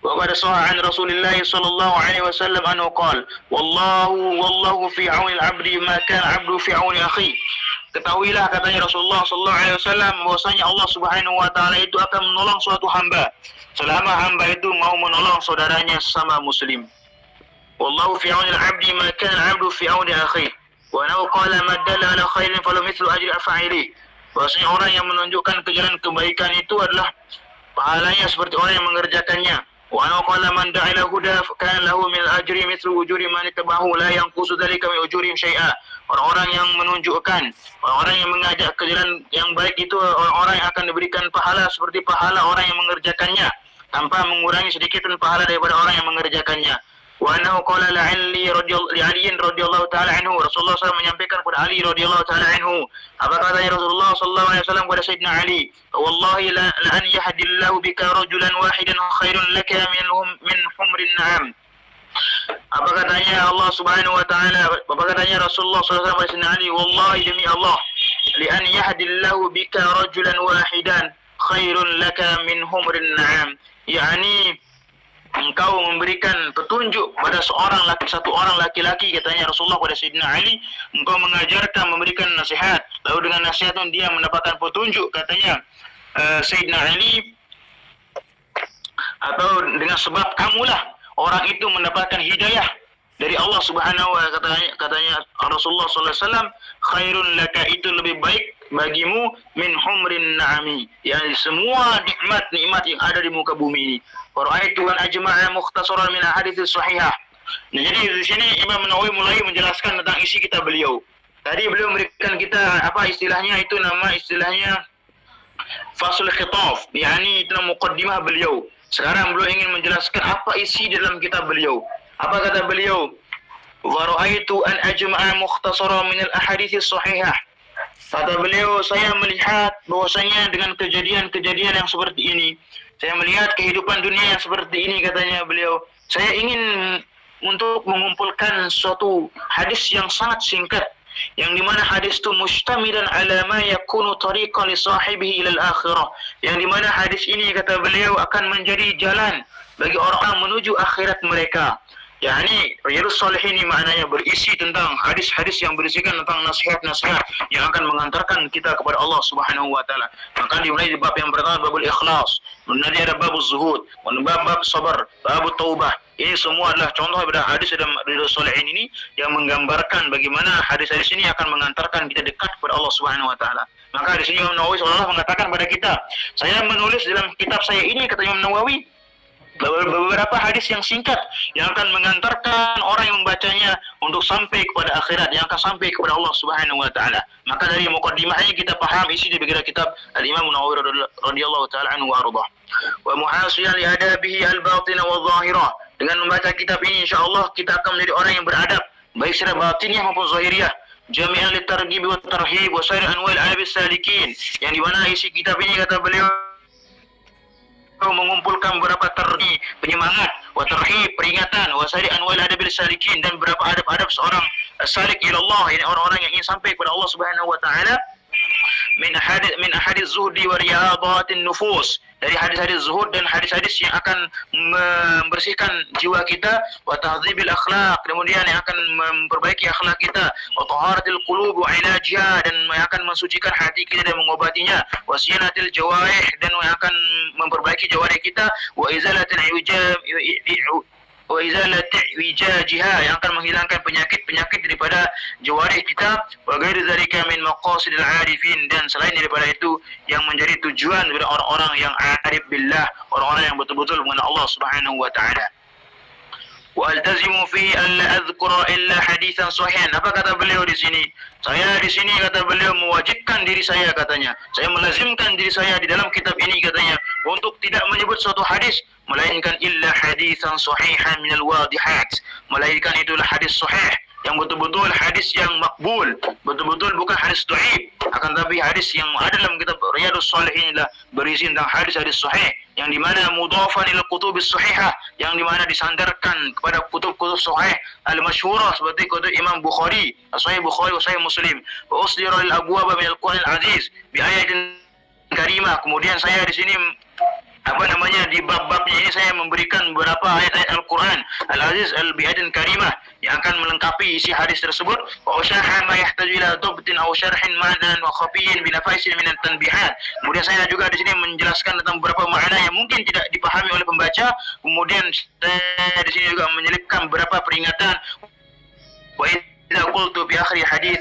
Wa qad sahha an Rasulillah sallallahu alaihi wasallam anhu qala wallahu fi auni al-'abdi ma kana 'abdu fi auni akhi. Ketahuilah, katanya Rasulullah sallallahu alaihi wasallam, bahwasanya Allah Subhanahu wa taala itu akan menolong suatu hamba selama hamba itu mau menolong saudaranya sesama muslim. Wallahu fi auni al-'abdi ma kana al-'abdu fi auni akhi. Wa anhu qala ma dalla ala khairin falahu mithlu ajri fa'ili. Bahwasanya orang yang menunjukkan ke jalan kebaikan itu adalah pahalanya seperti orang yang mengerjakannya. Wa anhu qala man da'a ila huda kana lahu min ajri mithlu ujuri man tabahu la yanqusu dzalika min ujurihim syai'a. Orang-orang yang menunjukkan, orang-orang yang mengajak ke jalan yang baik itu orang-orang yang akan diberikan pahala seperti pahala orang yang mengerjakannya tanpa mengurangi sedikit pun pahala daripada orang yang mengerjakannya. Wa annahu qala li Ali radhiyallahu taala anhu, Rasulullah SAW menyampaikan kepada Ali radhiyallahu taala anhu, apa katanya Rasulullah sallallahu alaihi wasallam kepada Sayyidina Ali, wallahi la an yahdillahu bika rajulan wahidan khairun laka min humrin na'am. Apa katanya Allah Subhanahu wa taala, apa katanya Rasulullah sallallahu alaihi wasallam kepada Ali, wallahi demi Allah, li an yahdillahu bika rajulan wahidan khairun laka min humrin na'am, yakni engkau memberikan petunjuk pada satu orang laki-laki, katanya Rasulullah kepada Sayyidina Ali, engkau mengajarkan, memberikan nasihat, lalu dengan nasihat itu dia mendapatkan petunjuk, katanya Sayyidina Ali, atau dengan sebab kamulah orang itu mendapatkan hidayah dari Allah Subhanahu wa taala, katanya Rasulullah sallallahu alaihi wasallam, khairun laka, itu lebih baik bagimu min humrin na'ami, yakni semua nikmat yang ada di muka bumi ini. Waraitu an ajma'a mukhtasaran min ahadits sahihah. Nah, jadi di sini Imam Nawawi mulai menjelaskan tentang isi kitab beliau. Tadi beliau memberikan kita apa istilahnya, itu nama istilahnya fasul khitab, yakni itu nama muqaddimah beliau. Sekarang beliau ingin menjelaskan apa isi dalam kitab beliau. Apa kata beliau? Wa ra'aitu an ajma'a mukhtasaran min al-ahadits sahihah. Kata beliau, saya melihat bahwasanya dengan kejadian-kejadian yang seperti ini, saya melihat kehidupan dunia yang seperti ini, katanya beliau, saya ingin untuk mengumpulkan suatu hadis yang sangat singkat, yang dimana hadis itu mustamilan ala ma yakunu tariqan li sahibihi ila al-akhirah, yang dimana hadis ini, kata beliau, akan menjadi jalan bagi orang-orang menuju akhirat mereka. yakni Riyadhus Shalihin ini maknanya berisi tentang hadis-hadis yang berisikan tentang nasihat-nasihat yang akan mengantarkan kita kepada Allah Subhanahu wa taala. Maka dimulai di bab yang pertama, babul ikhlas, kemudian ada babuz zuhud, bab sabar, babut taubah. Ini semua adalah contoh daripada hadis dalam Riyadhus Shalihin ini yang menggambarkan bagaimana hadis-hadis ini akan mengantarkan kita dekat kepada Allah Subhanahu wa taala. Maka di sini Imam Nawawi SAW mengatakan kepada kita, saya menulis dalam kitab saya ini, kata Imam Nawawi, beberapa hadis yang singkat yang akan mengantarkan orang yang membacanya untuk sampai kepada akhirat, yang akan sampai kepada Allah Subhanahu wa taala. Maka dari muqaddimahnya kita paham isi daripada kitab Al-Imam Nawawi radhiyallahu taala anhu wa ardhah. Wa muhasilan li adabihi al-batin wa dhahirah. Dengan membaca kitab ini insyaallah kita akan menjadi orang yang beradab baik secara batiniah maupun zahiriah. Jami'an litarghib wa tarhib wa sair anwa'il adabis salikin. Yang di mana isi kitab ini, kata beliau, mengumpulkan beberapa targhib, penyemangat, wa tarhib, peringatan, wa sair anwa'il adabil salikin, dan beberapa adab-adab seorang salik ila Allah, ini orang-orang yang ingin sampai kepada Allah Subhanahu wa taala, min hadis zuhdi wa riyadatin nufus, dari hadis-hadis zuhud dan hadis-hadis yang akan membersihkan jiwa kita, wa tahdzibil akhlaq, kemudian yang akan memperbaiki akhlak kita, wa taharatil qulub wa ilajiha, dan yang akan mensucikan hati kita dan mengobatinya, wa siyanatil jawarih, dan yang akan memperbaiki jawarih kita, wa izalatil wijajiha, yang akan menghilangkan penyakit-penyakit daripada jawarih kita, wa ghairi dzalika min maqasidil arifin, dan selain daripada itu yang menjadi tujuan daripada orang-orang yang arif billah, orang-orang yang betul-betul mengenal Allah Subhanahu wa taala. wa altazimu fihi alla adhkura illa haditsan sahihan. Apa kata beliau di sini? Saya di sini kata beliau mewajibkan diri saya katanya. Saya melazimkan diri saya di dalam kitab ini katanya untuk tidak menyebut suatu hadis melainkan illa haditsan sahihan minal wadihat. Melainkan itulah hadis sahih yang betul-betul hadis yang makbul, betul-betul bukan hadis dhaif, akan tapi hadis yang ada dalam kitab Riyadhus Shalihin adalah berisi tentang hadis-hadis sahih yang dimana mudhafan ila kutubis sahihah, yang dimana disandarkan kepada kutub-kutub sahih al-masyhurah seperti kutub Imam Bukhari, Sahih Bukhari, Sahih Muslim. Wa usdira lil abwab min al-Qur'an al-aziz bi ayatin karimah. Kemudian saya di sini di bab-babnya ini saya memberikan beberapa ayat-ayat Al-Quran Al-Aziz Al-Bi'adin Karimah yang akan melengkapi isi hadis tersebut. Wa usyaha ma yahtaju ila dhabtin aw syarhin ma'nan wa khafiyyin binafaisin minan tanbihat. Kemudian saya juga di sini menjelaskan tentang beberapa makna yang mungkin tidak dipahami oleh pembaca. Kemudian saya di sini juga menyelipkan beberapa peringatan. Wa idza qultu fi akhir hadis,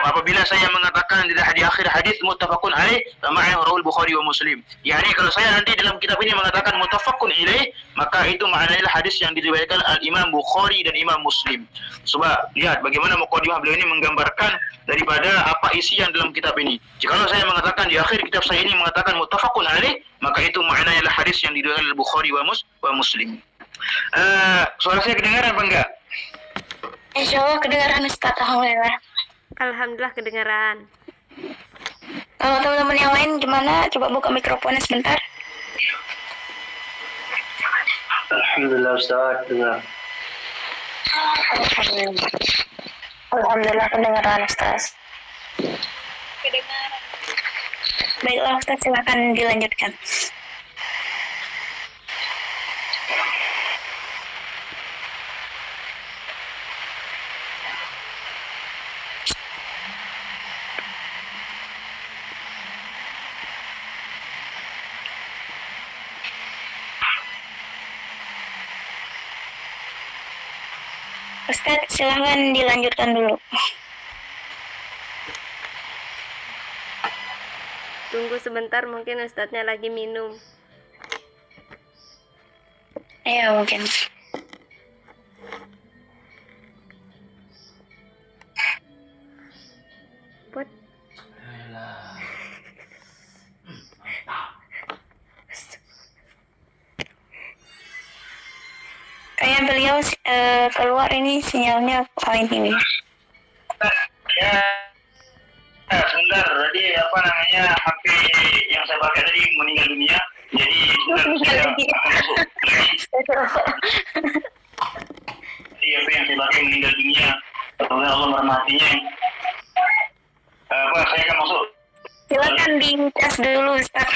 apabila saya mengatakan di akhir hadis muttafaqun alaih, ma'ana rawal Bukhari wa Muslim. Yani kalau saya nanti dalam kitab ini mengatakan muttafaqun alaih, maka itu maknanya hadis yang diriwayatkan al-Imam Bukhari dan Imam Muslim. Coba lihat bagaimana mukadimah beliau ini menggambarkan daripada apa isi yang dalam kitab ini. Jikalau saya mengatakan di akhir kitab saya ini mengatakan muttafaqun alaih, maka itu maknanya hadis yang diriwayatkan al-Bukhari wa Muslim. Suara saya kedengaran apa enggak? Insya Allah kedengaran Ustaz, alhamdulillah. Alhamdulillah kedengaran. Kalau teman-teman yang lain gimana? Coba buka mikrofonnya sebentar. Alhamdulillah Ustaz, dengar. Alhamdulillah kedengaran Ustaz. Baiklah Ustaz, silakan dilanjutkan. Ustaz, silahkan dilanjutkan dulu. Tunggu sebentar, mungkin Ustadznya lagi minum. Iya, mungkin. Buat kayak beliau keluar ini sinyalnya paling tinggi. Ya, sebentar. Jadi apa namanya HP yang saya pakai tadi meninggal dunia. Jadi saya masuk lagi. Jadi HP yang saya pakai meninggal dunia. Semoga Allah merahmatinya. Saya akan masuk. Silakan dicas dulu Ustaz.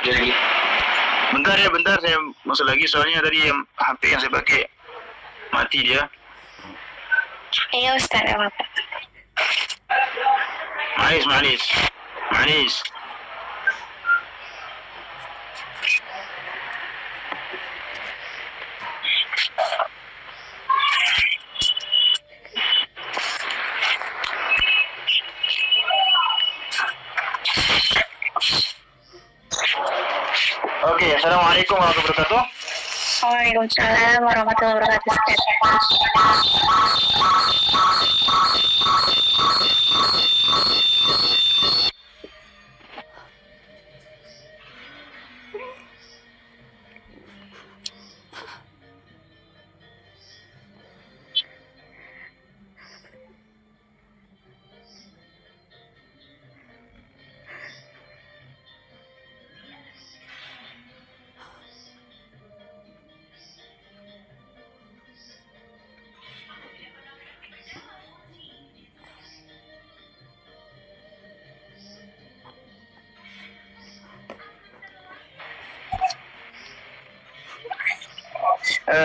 Jadi bentar saya masuk lagi soalnya tadi HP yang saya pakai mati dia. Iya Ustaz, apa? Manis. Oke, assalamualaikum warahmatullahi wabarakatuh. Waalaikumsalam warahmatullahi wabarakatuh.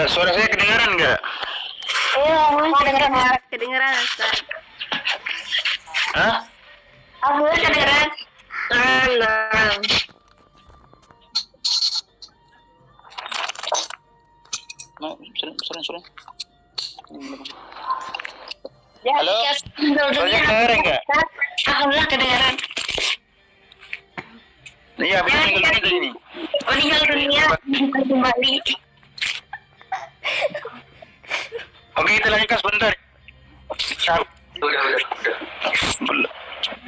Suara saya kedengaran nggak? Iya, kedengeran. kedengeran Ustaz. Hah? Alhamdulillah kedengeran. Sorry. Ya, Halo? meninggal Suaranya dunia. kedengaran nggak? Alhamdulillah kedengaran. Iya, bisa meninggal dunia tadi nih. Meninggal dunia kembali. Oke, kita lanjutkan sebentar. Udah.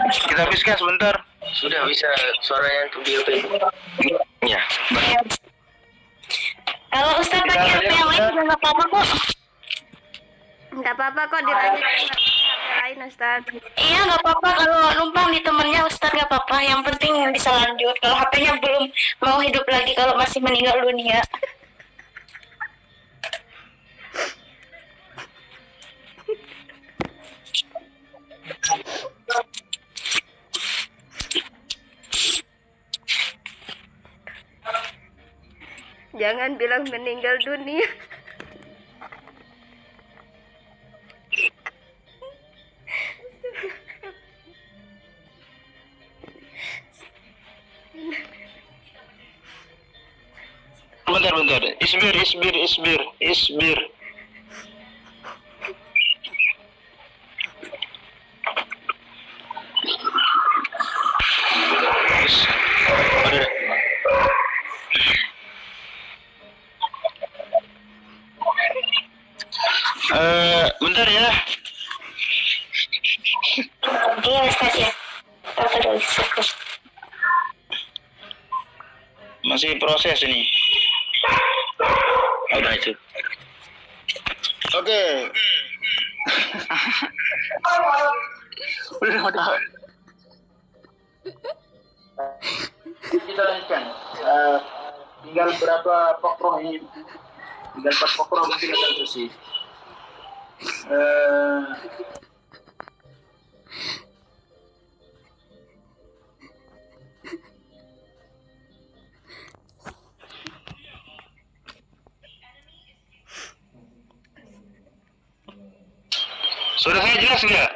Kita habiskan sebentar. Sudah bisa suaranya untuk di HP. Ya. Kalau Ustaz pakai HP yang lain juga nggak apa-apa kok. Nggak apa-apa kok dilanjutin HP lain Ustaz. Iya nggak apa-apa kalau numpang di temennya Ustaz nggak apa-apa. Yang penting bisa lanjut. Kalau HP-nya belum mau hidup lagi kalau masih meninggal dunia. Jangan bilang meninggal dunia. Bentar. Isbir. Bentar ya. Iya Ustaz ya. Apa dulu Ustaz? Masih proses ini. Udah itu. Oke. Udah. Kita lanjutkan. Tinggal berapa pokroh ini? Tinggal 4 pokroh mungkin akan selesai. Sudah saya jelas nggak?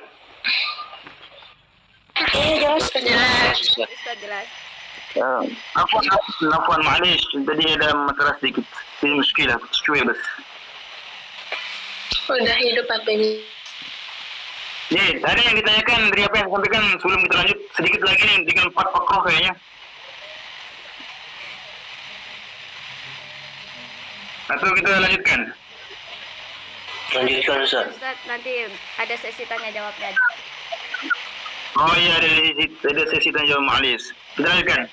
Iya jelas. Ustaz jelas. عفوا معليش tadi ada masalah sedikit في مشكلة شوية بس. Udah hidup HP-nya. Nih, tadi yang ditanyakan dari apa yang saya sampaikan sebelum kita lanjut sedikit lagi nih dengan 4 pokroh kayaknya. Atau kita lanjutkan? Lanjutkan Ustaz. Ustaz nanti ada sesi tanya jawabnya. Oh iya, ada sesi tanya jawab Ma'alis. Kita lanjutkan.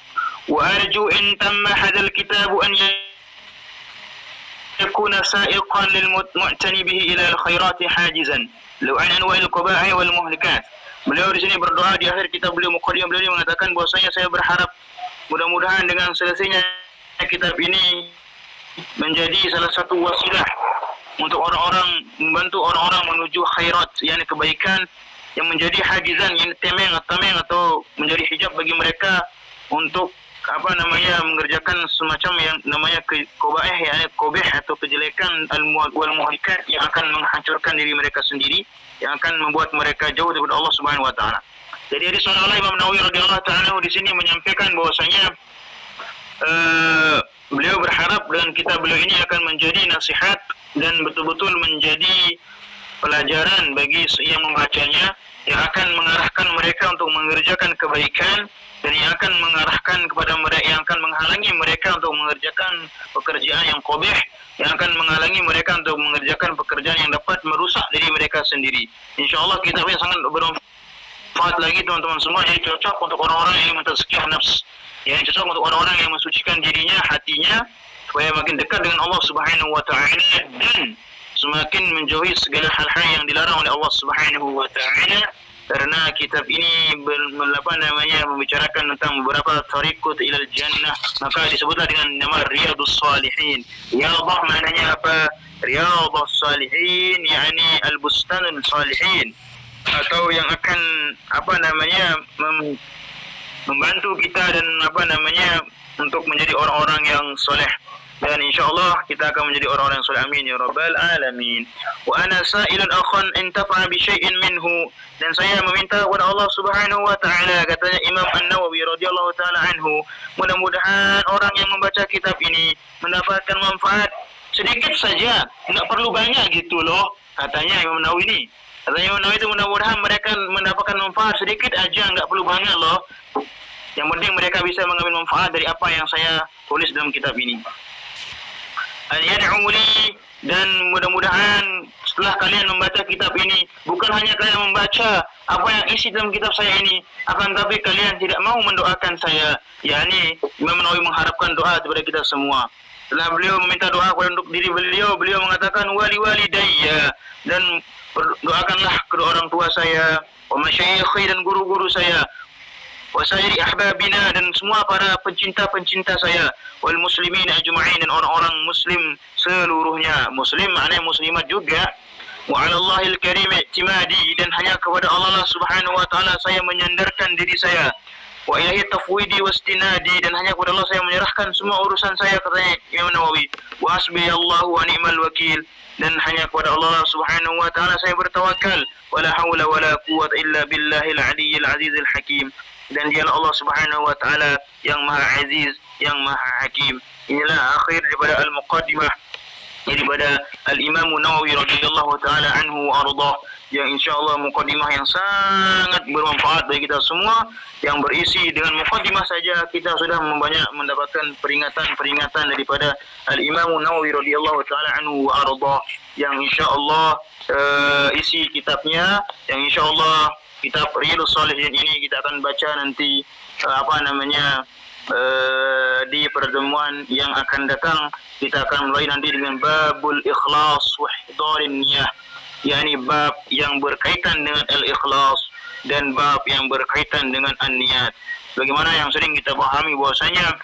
وأرجو إن تم هذا الكتاب أن يكون سائقا للمعتني به إلى الخيرات حاجزا لو عن أنواع القبائح والمهلكات. Beliau di sini berdoa di akhir kitab beliau Muqaddimah beliau mengatakan bahwasanya saya berharap mudah-mudahan dengan selesainya kitab ini menjadi salah satu wasilah untuk orang-orang membantu orang-orang menuju khairat, yakni kebaikan yang menjadi hajizan, yang tameng atau menjadi hijab bagi mereka untuk mengerjakan semacam yang namanya qabaih, yakni qabih atau kejelekan wal muhlikat yang akan menghancurkan diri mereka sendiri, yang akan membuat mereka jauh daripada Allah Subhanahu wa taala. Jadi dari seorang Imam Nawawi radhiyallahu taala di sini menyampaikan bahwasanya beliau berharap dengan kitab beliau ini akan menjadi nasihat dan betul-betul menjadi pelajaran bagi yang membacanya, yang akan mengarahkan mereka untuk mengerjakan kebaikan dan yang akan mengarahkan kepada mereka, yang akan menghalangi mereka untuk mengerjakan pekerjaan yang qabih, yang akan menghalangi mereka untuk mengerjakan pekerjaan yang dapat merusak diri mereka sendiri. InsyaAllah kitabnya sangat bermanfaat lagi teman-teman semua. Jadi cocok untuk orang-orang yang mentazkiyah nafs, yang cocok untuk orang-orang yang mensucikan dirinya, hatinya, supaya makin dekat dengan Allah Subhanahu wa taala dan semakin menjauhi segala hal-hal yang dilarang oleh Allah Subhanahu wa taala. Karena kitab ini membicarakan tentang beberapa tariqut ilal jannah, maka disebutlah dengan nama Riyadhus Shalihin. Riyadhah maknanya apa? Riyadhus Shalihin yakni al-bustanul salihin, atau yang akan membantu kita dan untuk menjadi orang-orang yang soleh. Dan insyaallah kita akan menjadi orang-orang yang soleh. Amin ya rabbal alamin. Wa ana sa'ilun akhan intafa bi syai'in minhu, dan saya meminta kepada Allah Subhanahu wa taala, katanya Imam An-Nawawi radhiyallahu taala anhu, mudah-mudahan orang yang membaca kitab ini mendapatkan manfaat sedikit saja, tidak perlu banyak gitu loh, katanya Imam Nawawi ini. Kata Imam Nawawi itu mudah-mudahan mereka mendapatkan manfaat sedikit aja, enggak perlu banyak loh. Yang penting mereka bisa mengambil manfaat dari apa yang saya tulis dalam kitab ini. An yad'u li, dan mudah-mudahan setelah kalian membaca kitab ini, bukan hanya kalian membaca apa yang isi dalam kitab saya ini, akan tapi kalian tidak mau mendoakan saya. yakni Imam Nawawi mengharapkan doa kepada kita semua. Setelah beliau meminta doa kepada untuk diri beliau, beliau mengatakan wali-walidayya, dan doakanlah kedua orang tua saya, wa masyayikhi, dan guru-guru saya, wa sairi ahbabina, dan semua para pencinta-pencinta saya, wal muslimin ajma'in, dan orang-orang muslim seluruhnya. Muslim maknanya muslimat juga. Wa 'ala Allahil karim i'timadi, dan hanya kepada Allah Subhanahu wa taala saya menyandarkan diri saya. Wa ilahi tafwidi wastinadi, dan hanya kepada Allah saya menyerahkan semua urusan saya, katanya Imam Nawawi. Wa hasbiyallahu wa ni'mal wakil, dan hanya kepada Allah Subhanahu wa taala saya bertawakal. Wala haula wala quwwata illa billahil aliyyil azizil hakim, dan dialah Allah Subhanahu wa taala yang Maha Aziz, yang Maha Hakim. Inilah akhir daripada al-muqaddimah daripada al-Imam Nawawi radhiyallahu taala anhu wa ardhah, yang insyaallah muqaddimah yang sangat bermanfaat bagi kita semua, yang berisi dengan muqaddimah saja kita sudah banyak mendapatkan peringatan-peringatan daripada al-Imam Nawawi radhiyallahu taala anhu wa ardhah, yang insyaallah isi kitabnya, yang insyaallah kitab Riyadhus Shalihin ini kita akan baca nanti di pertemuan yang akan datang. Kita akan mulai nanti dengan babul ikhlas wa ihdarin niyah, yakni bab yang berkaitan dengan al-ikhlas dan bab yang berkaitan dengan an-niyat. Bagaimana yang sering kita pahami bahwasanya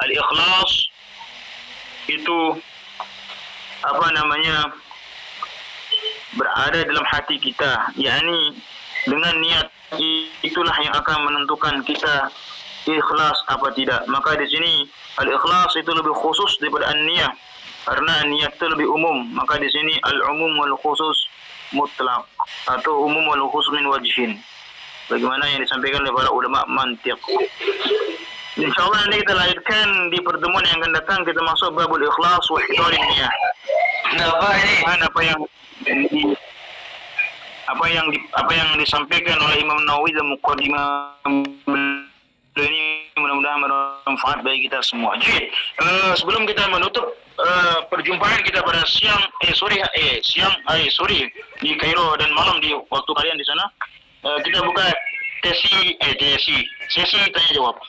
al-ikhlas itu berada dalam hati kita, yakni dengan niat itulah yang akan menentukan kita ikhlas apa tidak. Maka di sini al-ikhlas itu lebih khusus daripada an-niyah, karena niat itu lebih umum. Maka di sini al-umum wal khusus mutlaq, atau umum wal khusus min wajhin, bagaimana yang disampaikan oleh para ulama mantiq. Insyaallah nanti kita lanjutkan di pertemuan yang akan datang. Kita masuk babul ikhlas wa ihdarin niyah. Apa yang disampaikan oleh Imam Nawawi dalam muqaddimah ini mudah-mudahan bermanfaat bagi kita semua. Jadi, sebelum kita menutup perjumpaan kita pada sore di Kairo dan malam di waktu kalian di sana, kita buka sesi tanya jawab.